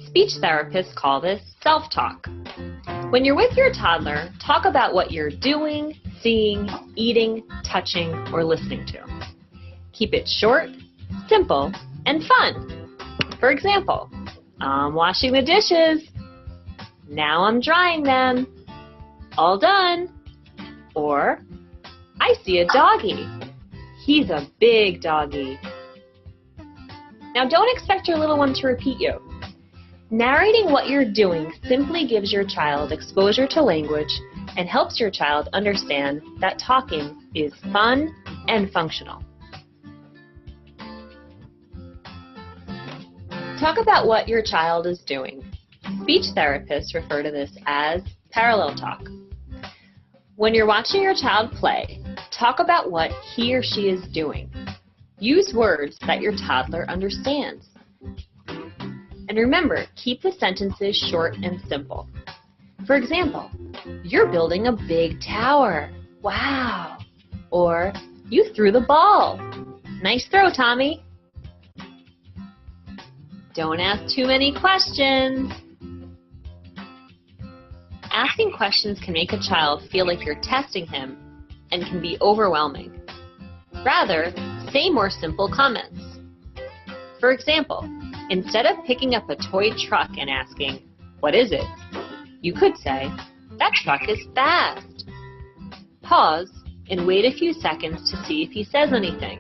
Speech therapists call this self-talk. When you're with your toddler, talk about what you're doing, seeing, eating, touching, or listening to. Keep it short, simple, and fun. For example, I'm washing the dishes. Now I'm drying them. All done. Or, I see a doggy. He's a big doggy. Now don't expect your little one to repeat you. Narrating what you're doing simply gives your child exposure to language and helps your child understand that talking is fun and functional. Talk about what your child is doing. Speech therapists refer to this as parallel talk. When you're watching your child play, talk about what he or she is doing. Use words that your toddler understands. And remember, keep the sentences short and simple. For example, you're building a big tower. Wow. Or, you threw the ball. Nice throw, Tommy. Don't ask too many questions. Asking questions can make a child feel like you're testing him and can be overwhelming. Rather, say more simple comments. For example, instead of picking up a toy truck and asking, "What is it?" you could say, "That truck is fast." Pause and wait a few seconds to see if he says anything.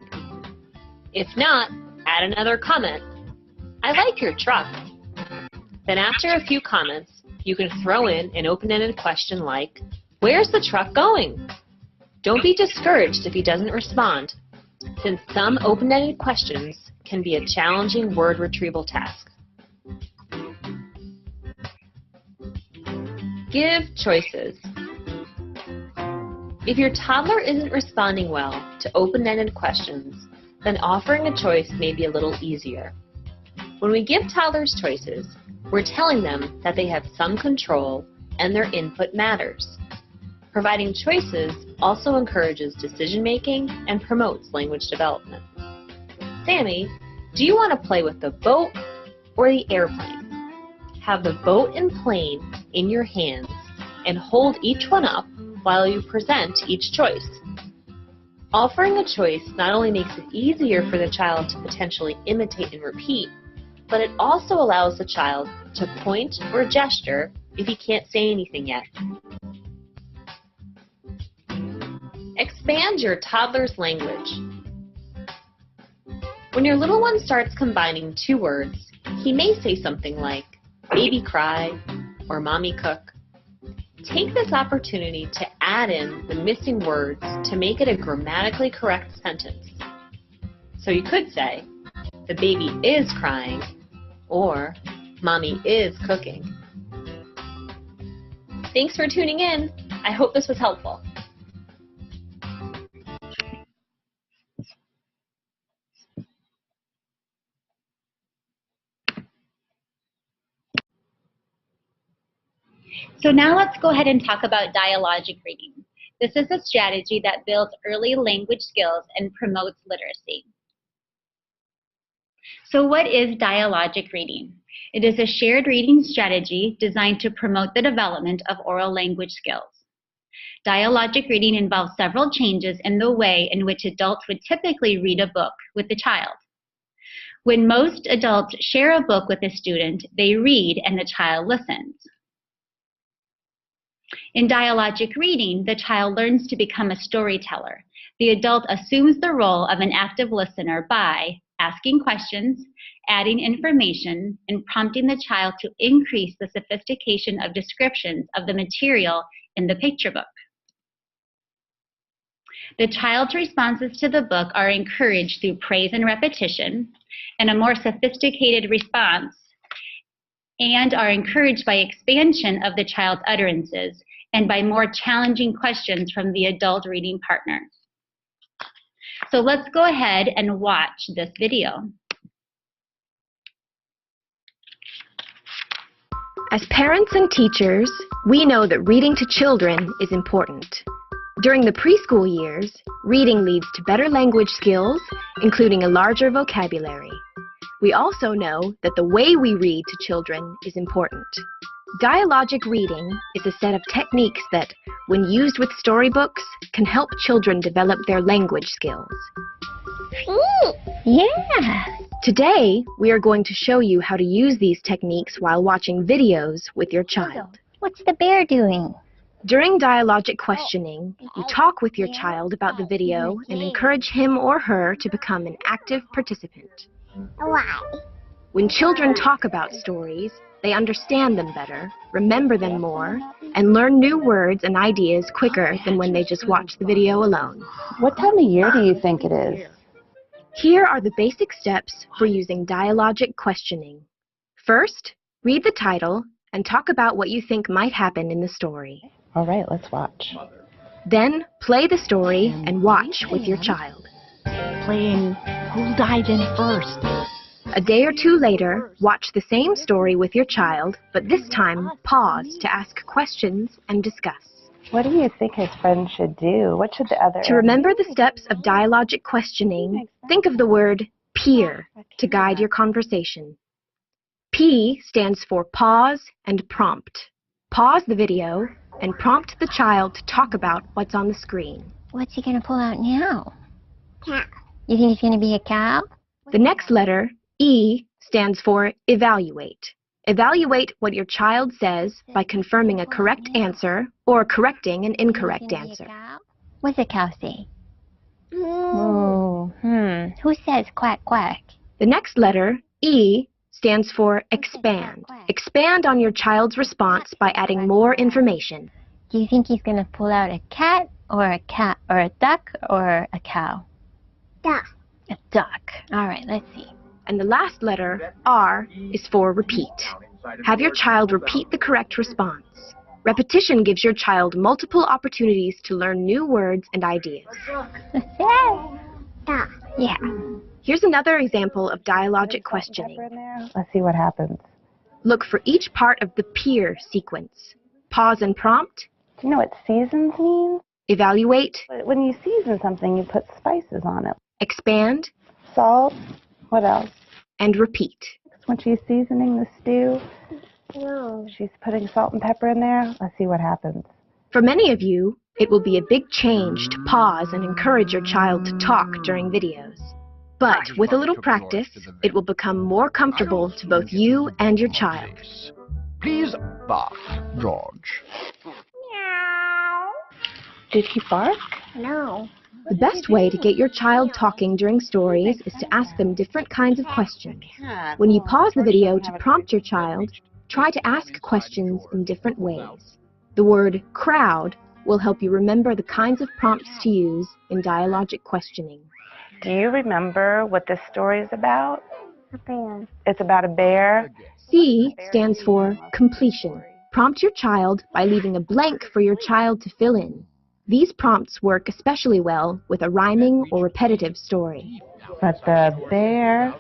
If not, add another comment. "I like your truck." Then after a few comments, you can throw in an open-ended question like, "Where's the truck going?" Don't be discouraged if he doesn't respond, since some open-ended questions can be a challenging word retrieval task. Give choices. If your toddler isn't responding well to open-ended questions, then offering a choice may be a little easier. When we give toddlers choices, we're telling them that they have some control and their input matters. Providing choices also encourages decision-making and promotes language development. Sammy, do you want to play with the boat or the airplane? Have the boat and plane in your hands and hold each one up while you present each choice. Offering a choice not only makes it easier for the child to potentially imitate and repeat, but it also allows the child to point or gesture if he can't say anything yet. Expand your toddler's language. When your little one starts combining two words, he may say something like, "baby cry," or "mommy cook." Take this opportunity to add in the missing words to make it a grammatically correct sentence. So you could say, "The baby is crying," or "mommy is cooking." Thanks for tuning in. I hope this was helpful. So now let's go ahead and talk about dialogic reading. This is a strategy that builds early language skills and promotes literacy. So what is dialogic reading? It is a shared reading strategy designed to promote the development of oral language skills. Dialogic reading involves several changes in the way in which adults would typically read a book with the child. When most adults share a book with a student, they read and the child listens. In dialogic reading, the child learns to become a storyteller. The adult assumes the role of an active listener by asking questions, adding information, and prompting the child to increase the sophistication of descriptions of the material in the picture book. The child's responses to the book are encouraged through praise and repetition, and a more sophisticated response, and are encouraged by expansion of the child's utterances and by more challenging questions from the adult reading partner. So let's go ahead and watch this video. As parents and teachers, we know that reading to children is important. During the preschool years, reading leads to better language skills, including a larger vocabulary. We also know that the way we read to children is important. Dialogic reading is a set of techniques that, when used with storybooks, can help children develop their language skills. Yeah! Today, we are going to show you how to use these techniques while watching videos with your child. What's the bear doing? During dialogic questioning, you talk with your child about the video and encourage him or her to become an active participant. Why? When children talk about stories, they understand them better, remember them more, and learn new words and ideas quicker than when they just watch the video alone. What time of year do you think it is? Here are the basic steps for using dialogic questioning. First, read the title and talk about what you think might happen in the story. All right, let's watch. Then, play the story and watch with your child. Playing Who'll Dive In First? A day or two later, watch the same story with your child, but this time, pause to ask questions and discuss. What do you think his friend should do? What should the other... To remember the steps of dialogic questioning, think of the word peer to guide your conversation. P stands for pause and prompt. Pause the video and prompt the child to talk about what's on the screen. What's he going to pull out now? Cow. You think he's going to be a cow? The next letter, E, stands for evaluate. Evaluate what your child says by confirming a correct answer or correcting an incorrect answer. What's a cow say? Who says quack quack? The next letter, E, stands for expand. Expand on your child's response by adding more information. Do you think he's going to pull out a cat or a duck or a cow? Duck. A duck. All right, let's see. And the last letter, R, is for repeat. Have your child repeat the correct response. Repetition gives your child multiple opportunities to learn new words and ideas. Yeah. Here's another example of dialogic questioning. Let's see what happens. Look for each part of the peer sequence. Pause and prompt. Do you know what seasons mean? Evaluate. When you season something, you put spices on it. Expand. Salt. What else? And repeat. When she's seasoning the stew, No. she's putting salt and pepper in there. Let's see what happens. For many of you, it will be a big change to pause and encourage your child to talk during videos. But with a little practice, it will become more comfortable to both you and your child. Please bark, George. Did he bark? No. The best way to get your child talking during stories is to ask them different kinds of questions. When you pause the video to prompt your child, try to ask questions in different ways. The word crowd will help you remember the kinds of prompts to use in dialogic questioning. Do you remember what this story is about? A bear. It's about a bear. C stands for completion. Prompt your child by leaving a blank for your child to fill in. These prompts work especially well with a rhyming or repetitive story. But the bear...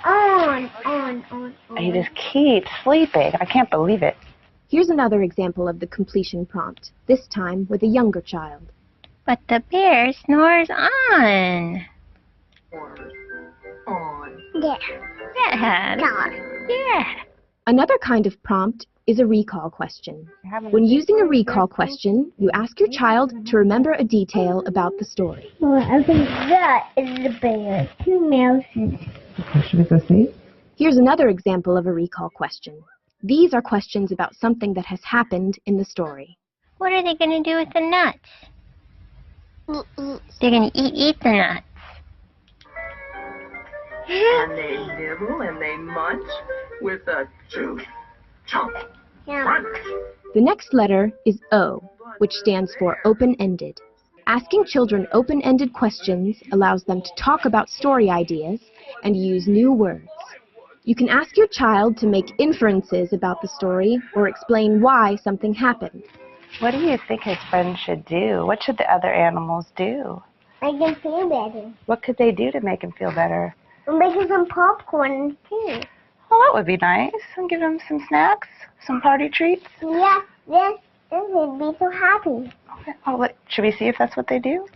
On. He just keeps sleeping. I can't believe it. Here's another example of the completion prompt, this time with a younger child. But the bear snores on. Yeah. Yeah. Another kind of prompt is a recall question. When using a recall question, you ask your child to remember a detail about the story. Well, I think that is the bear. 2 mouses. Here's another example of a recall question. These are questions about something that has happened in the story. What are they going to do with the nuts? They're going to eat the nuts. And they nibble and they munch with a juice. Chomp. Crunch. The next letter is O, which stands for open-ended. Asking children open-ended questions allows them to talk about story ideas and use new words. You can ask your child to make inferences about the story or explain why something happened. What do you think his friends should do? What should the other animals do? Make them feel better. What could they do to make him feel better? We're making some popcorn too. Well, that would be nice. And give him some snacks, some party treats. Yeah, this would be so happy. Okay. Well, should we see if that's what they do?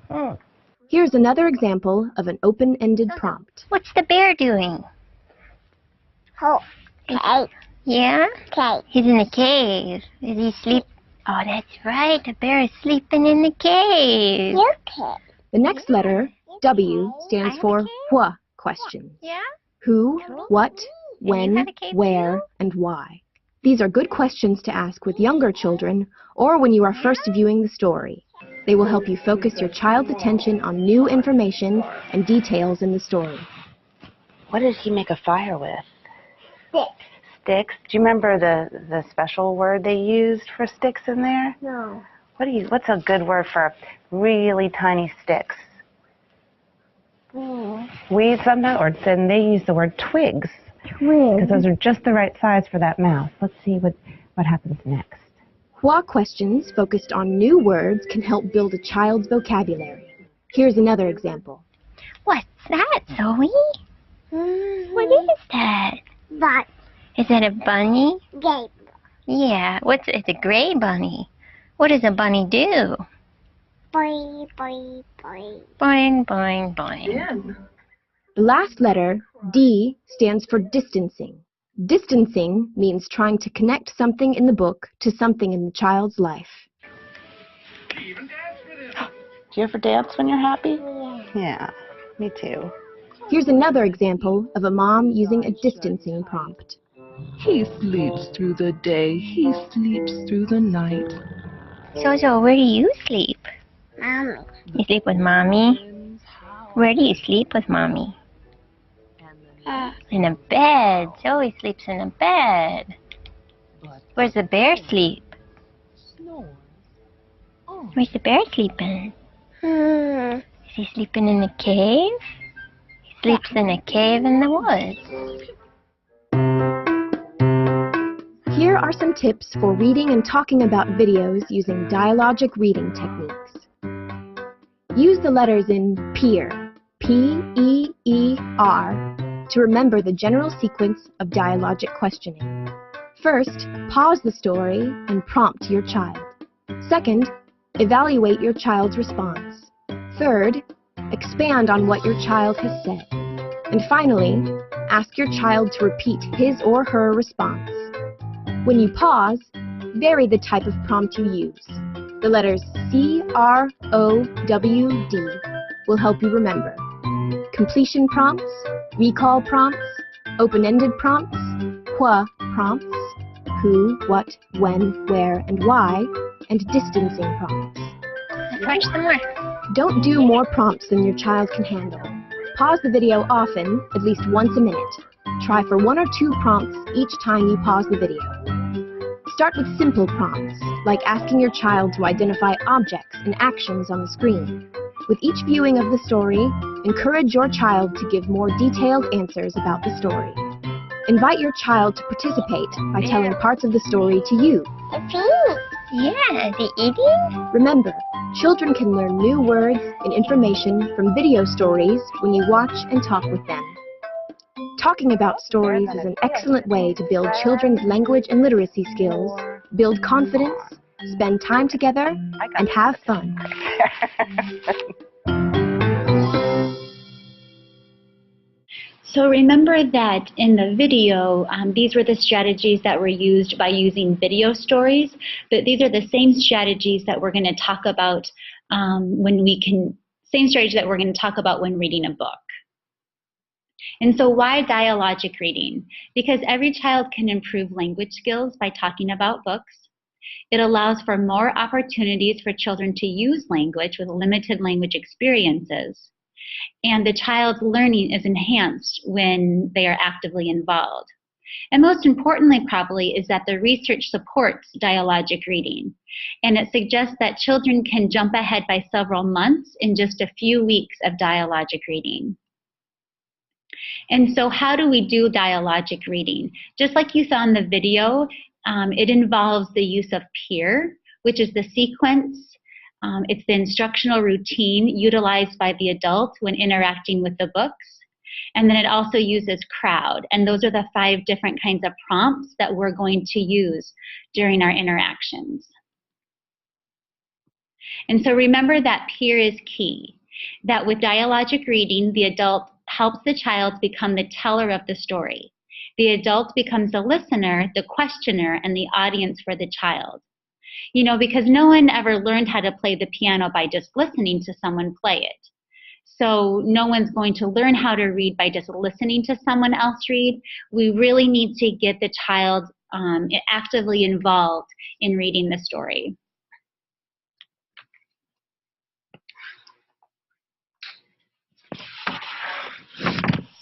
Here's another example of an open-ended prompt. What's the bear doing? Oh, cave. Yeah? Cave. He's in a cave. Is he sleep? Oh, that's right. The bear is sleeping in the cave. Okay. The next letter, W, stands for what questions. Yeah? Who, what, when, where, and why. These are good questions to ask with younger children or when you are first viewing the story. They will help you focus your child's attention on new information and details in the story. What does he make a fire with? Sticks. Sticks? Do you remember the special word they used for sticks in there? No. What's a good word for really tiny sticks? Weeds sometimes, or then they use the word twigs. Because those are just the right size for that mouth. Let's see what happens next. What questions focused on new words can help build a child's vocabulary. Here's another example. What's that, Zoe? What is that? But is that a bunny? Gay. Yeah. It's a gray bunny. What does a bunny do? Boing, boing, boing. Boing, boing, boing. The last letter, D, stands for distancing. Distancing means trying to connect something in the book to something in the child's life. Do you ever dance when you're happy? Yeah, me too. Here's another example of a mom using a distancing prompt. He sleeps through the day, he sleeps through the night. So, where do you sleep? Mommy. You sleep with Mommy? Where do you sleep with Mommy? In a bed. Zoe sleeps in a bed. Where's the bear sleep? Where's the bear sleeping? Is he sleeping in a cave? He sleeps in a cave in the woods. Here are some tips for reading and talking about videos using dialogic reading techniques. Use the letters in PEER, P-E-E-R, to remember the general sequence of dialogic questioning. First, pause the story and prompt your child. Second, evaluate your child's response. Third, expand on what your child has said. And finally, ask your child to repeat his or her response. When you pause, vary the type of prompt you use. The letters C, R, O, W, D will help you remember. Completion prompts, recall prompts, open-ended prompts, what prompts, who, what, when, where, and why, and distancing prompts. Watch some more. Don't do more prompts than your child can handle. Pause the video often, at least once a minute. Try for 1 or 2 prompts each time you pause the video. Start with simple prompts, like asking your child to identify objects and actions on the screen. With each viewing of the story, encourage your child to give more detailed answers about the story. Invite your child to participate by telling parts of the story to you. Yeah, is he eating? Remember, children can learn new words and information from video stories when you watch and talk with them. Talking about stories is an excellent way to build children's language and literacy skills build confidence, spend time together, and have fun. So remember that in the video, these were the strategies that were used by using video stories, but these are the same strategies that we're going to talk about when reading a book. And so why dialogic reading? Because every child can improve language skills by talking about books. It allows for more opportunities for children to use language with limited language experiences. And the child's learning is enhanced when they are actively involved. And most importantly, probably, is that the research supports dialogic reading. And it suggests that children can jump ahead by several months in just a few weeks of dialogic reading. And so how do we do dialogic reading? Just like you saw in the video, it involves the use of peer, which is the sequence. It's the instructional routine utilized by the adult when interacting with the books. And then it also uses crowd. And those are the 5 different kinds of prompts that we're going to use during our interactions. And so remember that peer is key. That with dialogic reading, the adult helps the child become the teller of the story. The adult becomes the listener, the questioner, and the audience for the child. You know, because no one ever learned how to play the piano by just listening to someone play it. So no one's going to learn how to read by just listening to someone else read. We really need to get the child actively involved in reading the story.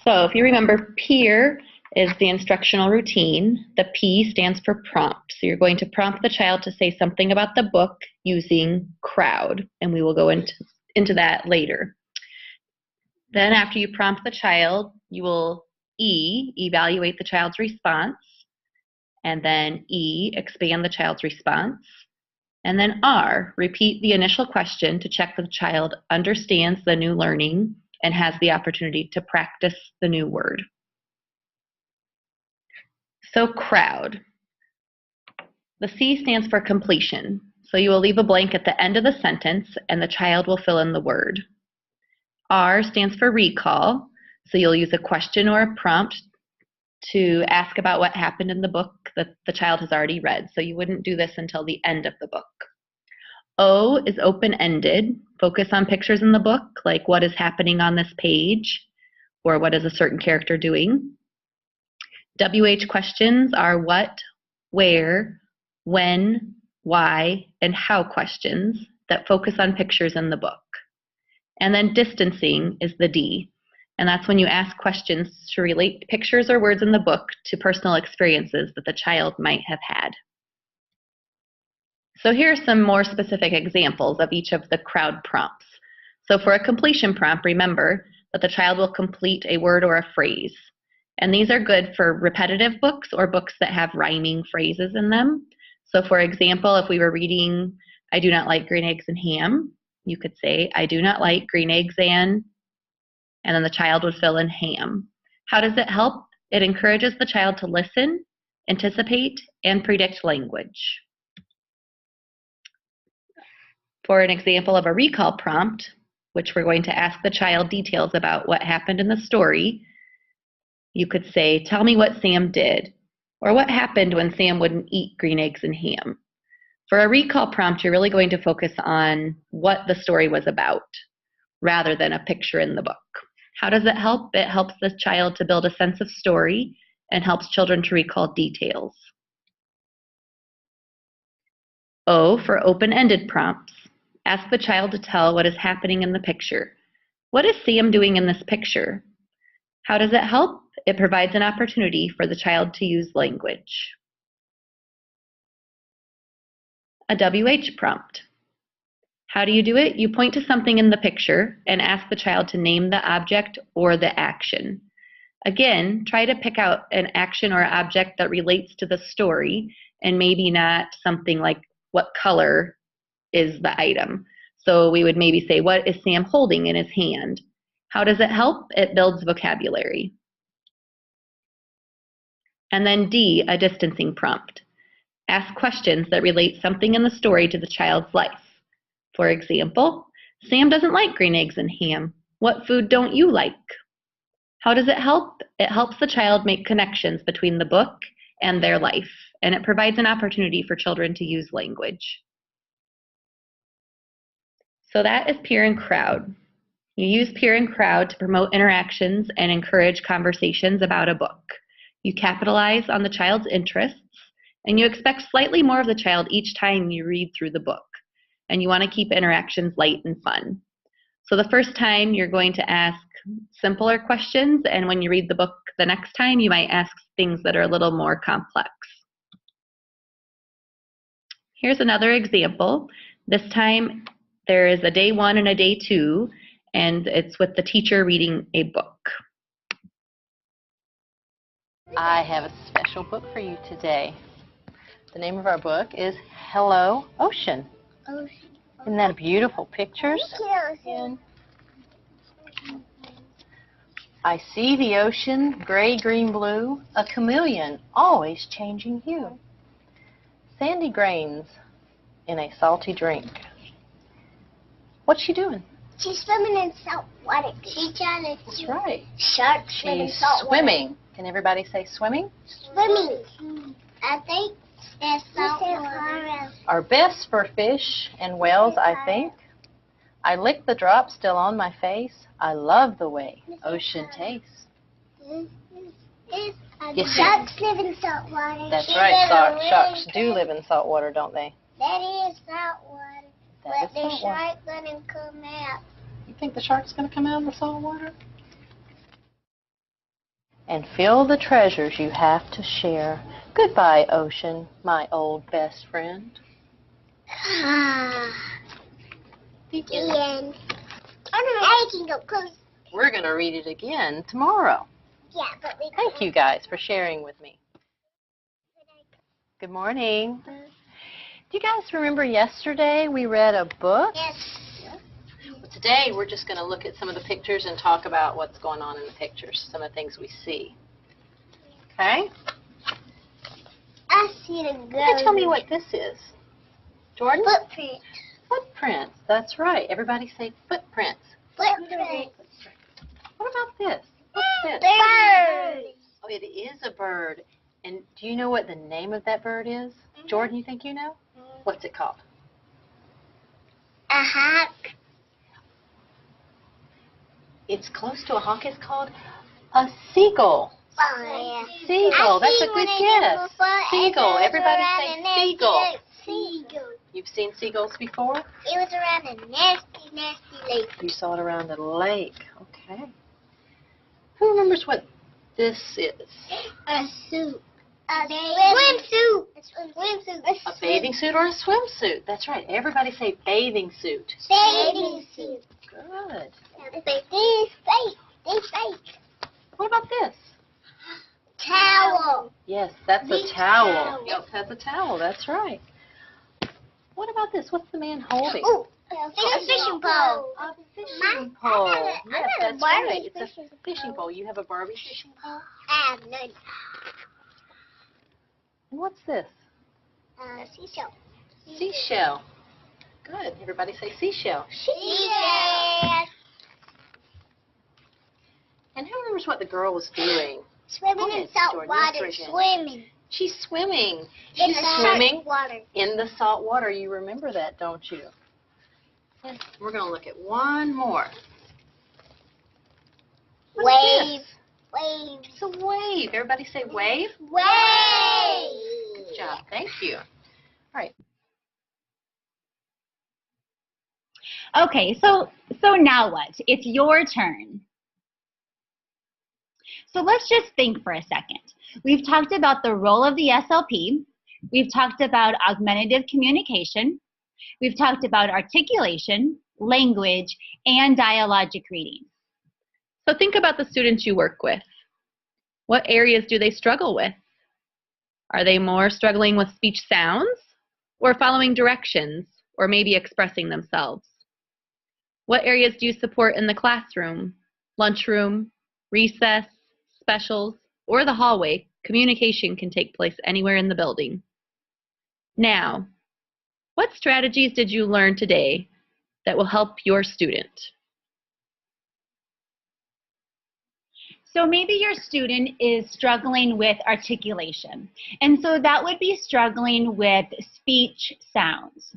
So if you remember, peer is the instructional routine. The P stands for prompt. So you're going to prompt the child to say something about the book using crowd, and we will go into that later. Then after you prompt the child, you will E, evaluate the child's response, and then E, expand the child's response, and then R, repeat the initial question to check that the child understands the new learning and has the opportunity to practice the new word. So crowd. The C stands for completion. So you will leave a blank at the end of the sentence and the child will fill in the word. R stands for recall. So you'll use a question or a prompt to ask about what happened in the book that the child has already read. So you wouldn't do this until the end of the book. O is open-ended. Focus on pictures in the book, like what is happening on this page or what is a certain character doing. WH questions are what, where, when, why, and how questions that focus on pictures in the book. And then distancing is the D, and that's when you ask questions to relate pictures or words in the book to personal experiences that the child might have had. So here are some more specific examples of each of the crowd prompts. So for a completion prompt, remember that the child will complete a word or a phrase. And these are good for repetitive books or books that have rhyming phrases in them. So for example, if we were reading, I do not like green eggs and ham, you could say, I do not like green eggs and then the child would fill in ham. How does it help? It encourages the child to listen, anticipate, and predict language. For an example of a recall prompt, which we're going to ask the child details about what happened in the story, you could say, tell me what Sam did, or what happened when Sam wouldn't eat green eggs and ham. For a recall prompt, you're really going to focus on what the story was about, rather than a picture in the book. How does it help? It helps the child to build a sense of story and helps children to recall details. O for open-ended prompts. Ask the child to tell what is happening in the picture. What is Sam doing in this picture? How does it help? It provides an opportunity for the child to use language. A WH prompt. How do you do it? You point to something in the picture and ask the child to name the object or the action. Again, try to pick out an action or object that relates to the story and maybe not something like what color is the item. So we would maybe say, what is Sam holding in his hand? How does it help? It builds vocabulary. And then D, a distancing prompt. Ask questions that relate something in the story to the child's life. For example, Sam doesn't like green eggs and ham. What food don't you like? How does it help? It helps the child make connections between the book and their life, and it provides an opportunity for children to use language. So that is peer and crowd. You use peer and crowd to promote interactions and encourage conversations about a book. You capitalize on the child's interests, and you expect slightly more of the child each time you read through the book. And you want to keep interactions light and fun. So the first time you're going to ask simpler questions, and when you read the book the next time, you might ask things that are a little more complex. Here's another example. This time there is a day 1 and a day 2, and it's with the teacher reading a book. I have a special book for you today. The name of our book is Hello, Ocean. Isn't that beautiful pictures? I see the ocean, gray, green, blue, a chameleon, always changing hue. Sandy grains in a salty drink. What's she doing? She's swimming in salt water. She's trying to. That's right. Shark swim in She's salt swimming. Can everybody say swimming? water. Swimming. I think that's salt water. Are best for fish and whales, I think. I lick the drops still on my face. I love the way ocean tastes. Yes, Sharks live in salt water. That's She right. live in Sharks really do live in salt water, don't they? That is salt water. That But is the salt water. shark gonna come out. You think the shark's going to come out of the salt water? And feel the treasures you have to share. Goodbye, ocean, my old best friend. The end. I can go close. We're going to read it again tomorrow. Yeah, but we Thank you guys for sharing with me. Good morning. Do you guys remember yesterday we read a book? Yes. Well, today we're just going to look at some of the pictures and talk about what's going on in the pictures, some of the things we see. Okay? I see the girl. Can you tell me what this is? Jordan? Footprint. Footprints. That's right. Everybody say footprints. Footprint. What about this? What's this? Bird. Oh, it is a bird. And do you know what the name of that bird is? Jordan, you think you know? What's it called? A hawk. It's close to a hawk. It's called a seagull. Oh, yeah. Seagull. That's a good guess. Seagull. Everybody say seagull. Seagull. You've seen seagulls before? It was around a nasty, nasty lake. You saw it around the lake. Okay. Who remembers what this is? A suit. A swimsuit. A bathing suit or a swimsuit. That's right. Everybody say bathing suit. Bathing suit. Good. These fake. These fake. What about this? Towel. Yes, that's a towel. Yes, that's a towel. That's right. What about this? What's the man holding? Ooh, a fishing pole. A fishing pole. Yes, that's right. It's a fishing pole. You have a Barbie fishing pole? I have none. And what's this? Seashell. Seashell. Good. Everybody say seashell. Seashell. And who remembers what the girl was doing? Swimming in salt Jordan, water. raise your hand. Swimming. She's swimming. In She's the swimming salt water. in the salt water. You remember that, don't you? Yes. We're going to look at one more. Wave. Wave. It's a wave. Everybody say wave. Wave. Good job. Thank you. All right. Okay, so now what? It's your turn. So let's just think for a second. We've talked about the role of the SLP. We've talked about augmentative communication. We've talked about articulation, language, and dialogic reading. So think about the students you work with. What areas do they struggle with? Are they more struggling with speech sounds or following directions or maybe expressing themselves? What areas do you support in the classroom, lunchroom, recess, specials, or the hallway? Communication can take place anywhere in the building. Now, what strategies did you learn today that will help your student? So maybe your student is struggling with articulation, and so that would be struggling with speech sounds.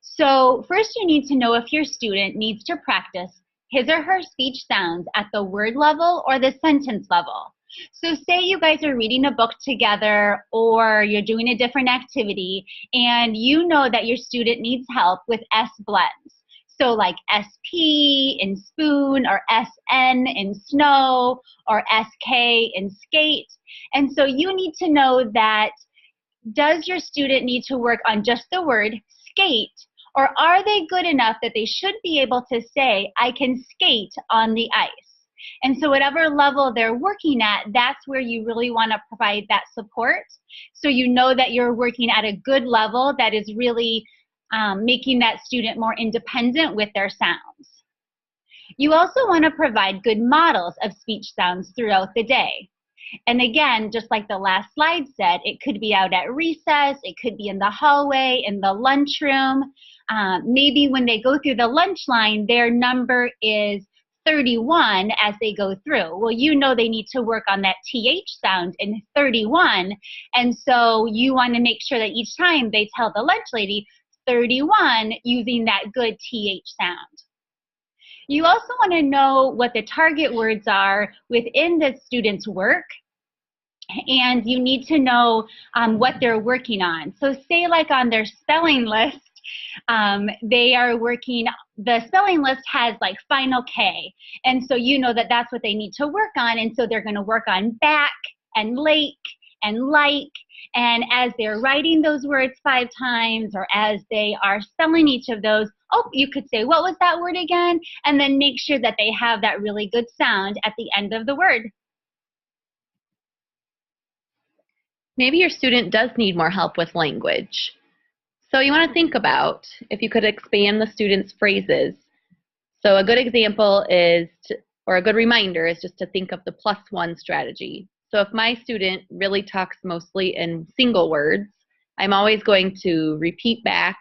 So first you need to know if your student needs to practice his or her speech sounds at the word level or the sentence level. So say you guys are reading a book together or you're doing a different activity and you know that your student needs help with S blends. So like SP in spoon or SN in snow or SK in skate. And so you need to know that, does your student need to work on just the word skate, or are they good enough that they should be able to say, I can skate on the ice? And so whatever level they're working at, that's where you really want to provide that support. So you know that you're working at a good level that is really making that student more independent with their sounds. You also want to provide good models of speech sounds throughout the day. And again, just like the last slide said, it could be out at recess, it could be in the hallway, in the lunchroom. Maybe when they go through the lunch line, their number is 31 as they go through. Well, you know they need to work on that TH sound in 31. And so you want to make sure that each time they tell the lunch lady 31 using that good TH sound. You also want to know what the target words are within the student's work, and you need to know what they're working on. So say like on their spelling list, they are working, the spelling list has like final K, and so you know that that's what they need to work on, and so they're going to work on back and lake and like. And as they're writing those words 5 times, or as they are spelling each of those, oh, you could say, what was that word again? And then make sure that they have that really good sound at the end of the word. Maybe your student does need more help with language. So you want to think about if you could expand the student's phrases. So a good example is, or a good reminder is just to think of the +1 strategy. So if my student really talks mostly in single words, I'm always going to repeat back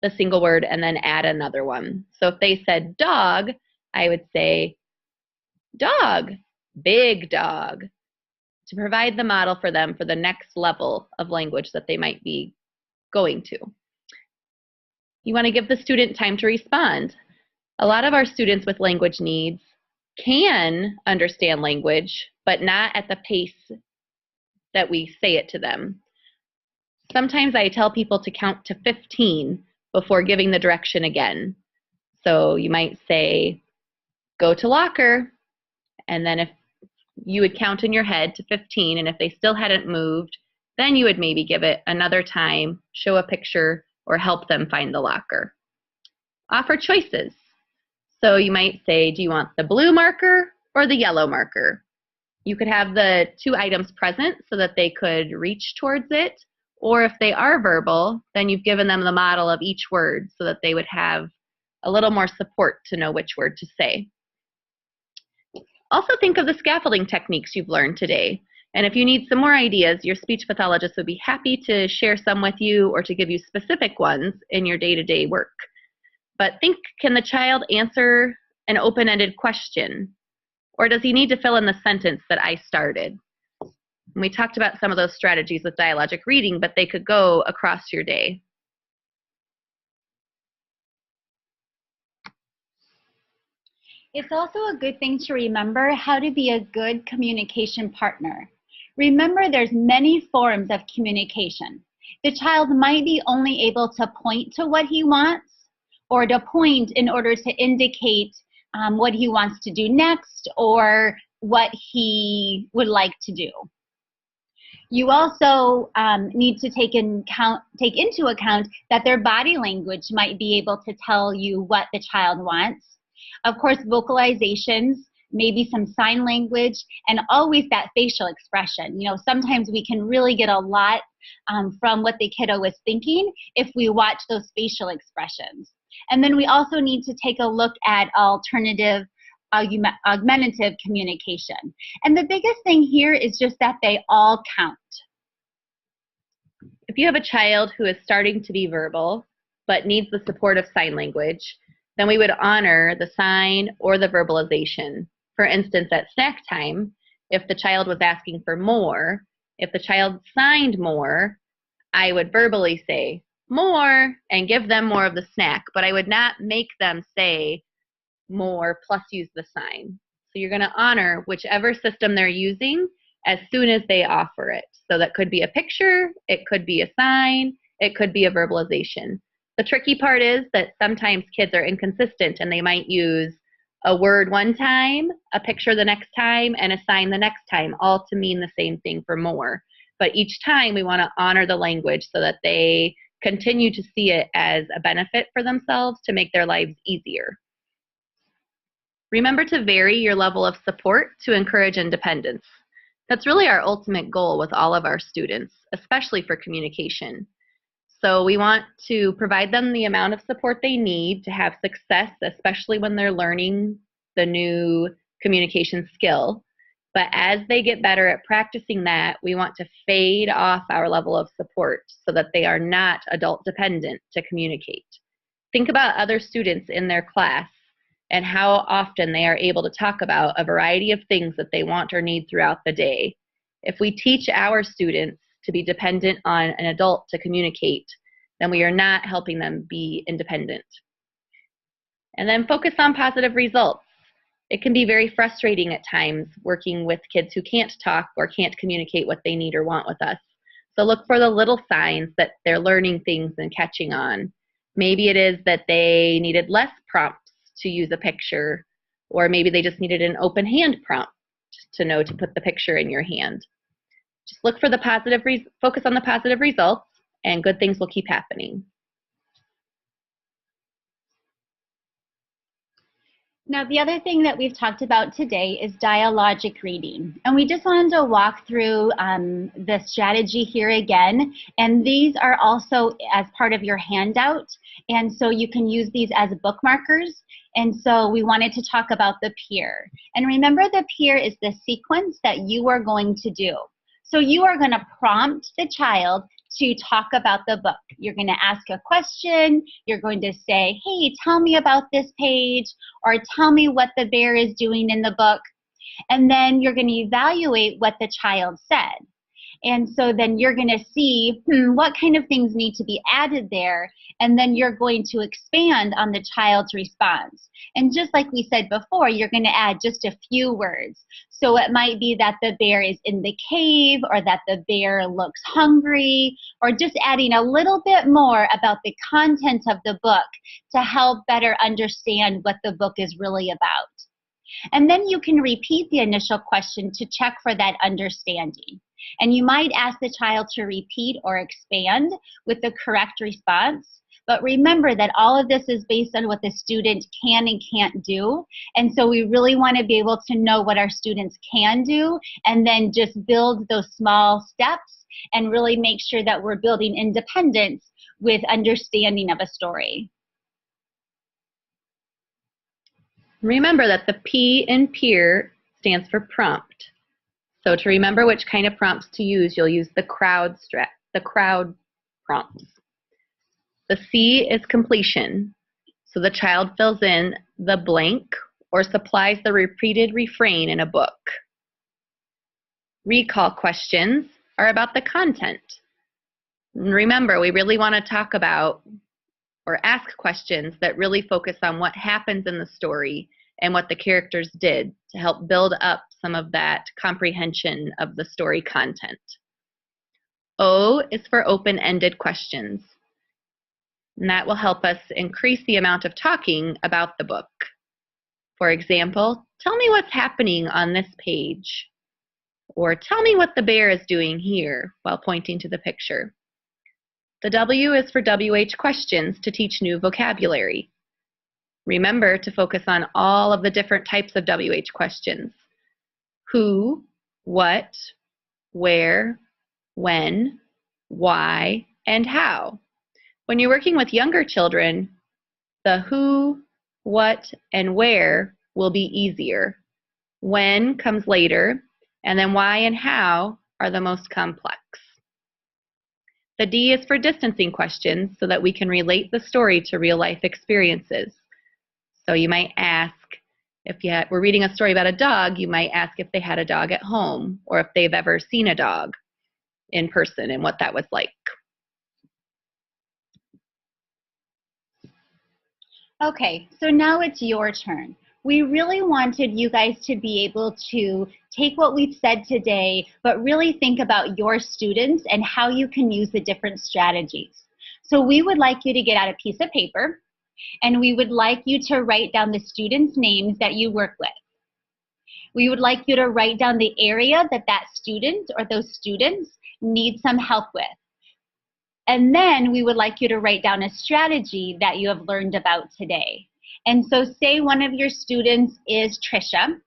the single word and then add another one. So if they said dog, I would say dog, big dog, to provide the model for them for the next level of language that they might be going to. You want to give the student time to respond. A lot of our students with language needs can understand language, but not at the pace that we say it to them. Sometimes I tell people to count to 15 before giving the direction again. So you might say, go to locker, and then if you would count in your head to 15, and if they still hadn't moved, then you would maybe give it another time, show a picture, or help them find the locker. Offer choices. So you might say, do you want the blue marker or the yellow marker? You could have the 2 items present so that they could reach towards it, or if they are verbal, then you've given them the model of each word so that they would have a little more support to know which word to say. Also think of the scaffolding techniques you've learned today. And if you need some more ideas, your speech pathologist would be happy to share some with you or to give you specific ones in your day-to-day work. But think, can the child answer an open-ended question? Or does he need to fill in the sentence that I started? And we talked about some of those strategies with dialogic reading, but they could go across your day. It's also a good thing to remember how to be a good communication partner. Remember, there's many forms of communication. The child might be only able to point to what he wants, or to point in order to indicate what he wants to do next or what he would like to do. You also need to take into account that their body language might be able to tell you what the child wants. Of course, vocalizations, maybe some sign language, and always that facial expression. You know, sometimes we can really get a lot from what the kiddo is thinking if we watch those facial expressions. And then we also need to take a look at alternative augmentative communication. And the biggest thing here is just that they all count. If you have a child who is starting to be verbal but needs the support of sign language, then we would honor the sign or the verbalization. For instance, at snack time, if the child was asking for more, if the child signed more, I would verbally say more and give them more of the snack, but I would not make them say more plus use the sign. So you're going to honor whichever system they're using as soon as they offer it. So that could be a picture, it could be a sign, it could be a verbalization. The tricky part is that sometimes kids are inconsistent and they might use a word one time, a picture the next time, and a sign the next time, all to mean the same thing for more. But each time we want to honor the language so that they continue to see it as a benefit for themselves to make their lives easier. Remember to vary your level of support to encourage independence. That's really our ultimate goal with all of our students, especially for communication. So we want to provide them the amount of support they need to have success, especially when they're learning the new communication skill. But as they get better at practicing that, we want to fade off our level of support so that they are not adult dependent to communicate. Think about other students in their class and how often they are able to talk about a variety of things that they want or need throughout the day. If we teach our students to be dependent on an adult to communicate, then we are not helping them be independent. And then focus on positive results. It can be very frustrating at times working with kids who can't talk or can't communicate what they need or want with us. So look for the little signs that they're learning things and catching on. Maybe it is that they needed less prompts to use a picture, or maybe they just needed an open hand prompt to know to put the picture in your hand. Just look for the positive, focus on the positive results, and good things will keep happening. Now, the other thing that we've talked about today is dialogic reading. And we just wanted to walk through the strategy here again. And these are also as part of your handout. And so you can use these as bookmarkers. And so we wanted to talk about the peer. And remember, the peer is the sequence that you are going to do. So you are going to prompt the child to talk about the book. You're going to ask a question. You're going to say, hey, tell me about this page, or tell me what the bear is doing in the book. And then you're going to evaluate what the child said. And so then you're going to see what kind of things need to be added there, and then you're going to expand on the child's response. And just like we said before, you're going to add just a few words. So it might be that the bear is in the cave, or that the bear looks hungry, or just adding a little bit more about the content of the book to help better understand what the book is really about. And then you can repeat the initial question to check for that understanding. And you might ask the child to repeat or expand with the correct response. But remember that all of this is based on what the student can and can't do. And so we really want to be able to know what our students can do, and then just build those small steps and really make sure that we're building independence with understanding of a story. Remember that the P in peer stands for prompt. So to remember which kind of prompts to use, you'll use the crowd prompts. The C is completion. So the child fills in the blank or supplies the repeated refrain in a book. Recall questions are about the content. And remember, we really want to talk about or ask questions that really focus on what happens in the story and what the characters did to help build up some of that comprehension of the story content. O is for open-ended questions. And that will help us increase the amount of talking about the book. For example, tell me what's happening on this page. Or tell me what the bear is doing here, while pointing to the picture. The W is for WH questions to teach new vocabulary. Remember to focus on all of the different types of WH questions. Who, what, where, when, why, and how. When you're working with younger children, the who, what, and where will be easier. When comes later, and then why and how are the most complex. The D is for distancing questions so that we can relate the story to real life experiences. So you might ask, if we're reading a story about a dog, you might ask if they had a dog at home or if they've ever seen a dog in person and what that was like. Okay, so now it's your turn. We really wanted you guys to be able to take what we've said today, but really think about your students and how you can use the different strategies. So we would like you to get out a piece of paper, and we would like you to write down the students' names that you work with. We would like you to write down the area that that student or those students need some help with. And then we would like you to write down a strategy that you have learned about today. And so say one of your students is Trisha,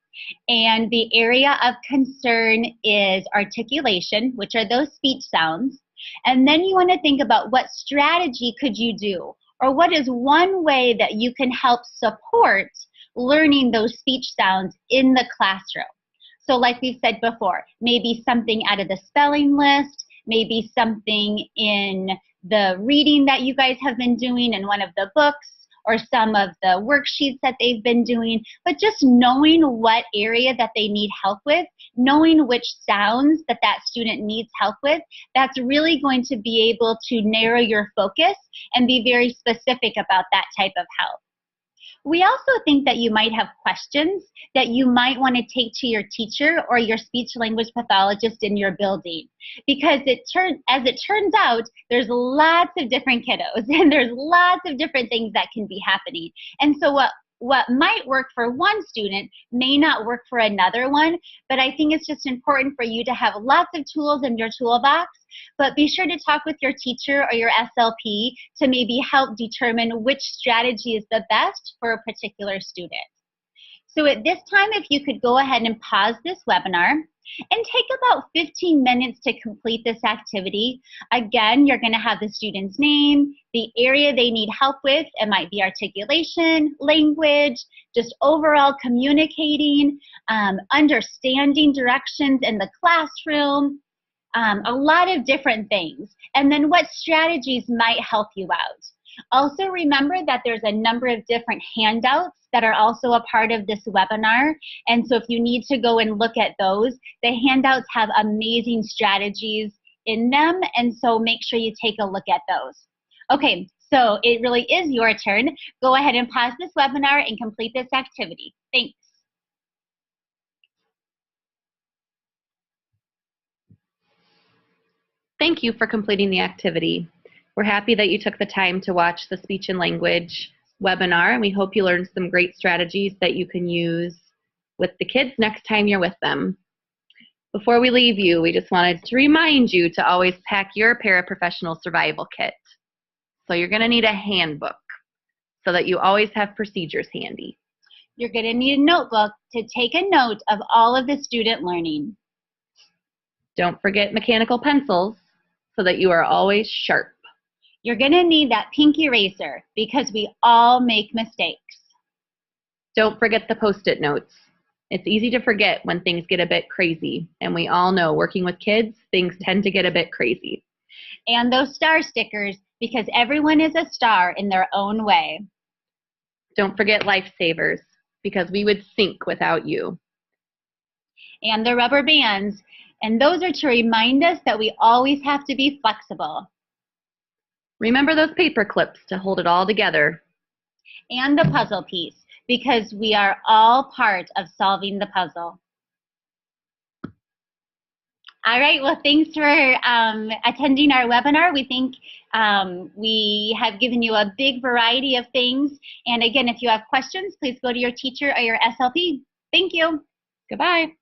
and the area of concern is articulation, which are those speech sounds. And then you want to think about what strategy could you do, or what is one way that you can help support learning those speech sounds in the classroom. So like we said before, maybe something out of the spelling list, maybe something in the reading that you guys have been doing in one of the books, or some of the worksheets that they've been doing, but just knowing what area that they need help with, knowing which sounds that that student needs help with, that's really going to be able to narrow your focus and be very specific about that type of help. We also think that you might have questions that you might want to take to your teacher or your speech language pathologist in your building. Because as it turns out, there's lots of different kiddos and there's lots of different things that can be happening. And so what might work for one student may not work for another one, but I think it's just important for you to have lots of tools in your toolbox, but be sure to talk with your teacher or your SLP to maybe help determine which strategy is the best for a particular student. So at this time, if you could go ahead and pause this webinar and take about 15 minutes to complete this activity. Again, you're going to have the student's name, the area they need help with. It might be articulation, language, just overall communicating, understanding directions in the classroom, a lot of different things. And then what strategies might help you out. Also remember that there's a number of different handouts that are also a part of this webinar. And so if you need to go and look at those, the handouts have amazing strategies in them. And so make sure you take a look at those. Okay, so it really is your turn. Go ahead and pause this webinar and complete this activity. Thanks. Thank you for completing the activity. We're happy that you took the time to watch the speech and language webinar, and we hope you learned some great strategies that you can use with the kids next time you're with them. Before we leave you, we just wanted to remind you to always pack your paraprofessional survival kit. So you're going to need a handbook so that you always have procedures handy. You're going to need a notebook to take a note of all of the student learning. Don't forget mechanical pencils so that you are always sharp. You're going to need that pink eraser because we all make mistakes. Don't forget the Post-it notes. It's easy to forget when things get a bit crazy, and we all know working with kids, things tend to get a bit crazy. And those star stickers, because everyone is a star in their own way. Don't forget lifesavers, because we would sink without you. And the rubber bands, and those are to remind us that we always have to be flexible. Remember those paper clips to hold it all together. And the puzzle piece, because we are all part of solving the puzzle. All right, well, thanks for attending our webinar. We think we have given you a big variety of things. And again, if you have questions, please go to your teacher or your SLP. Thank you. Goodbye.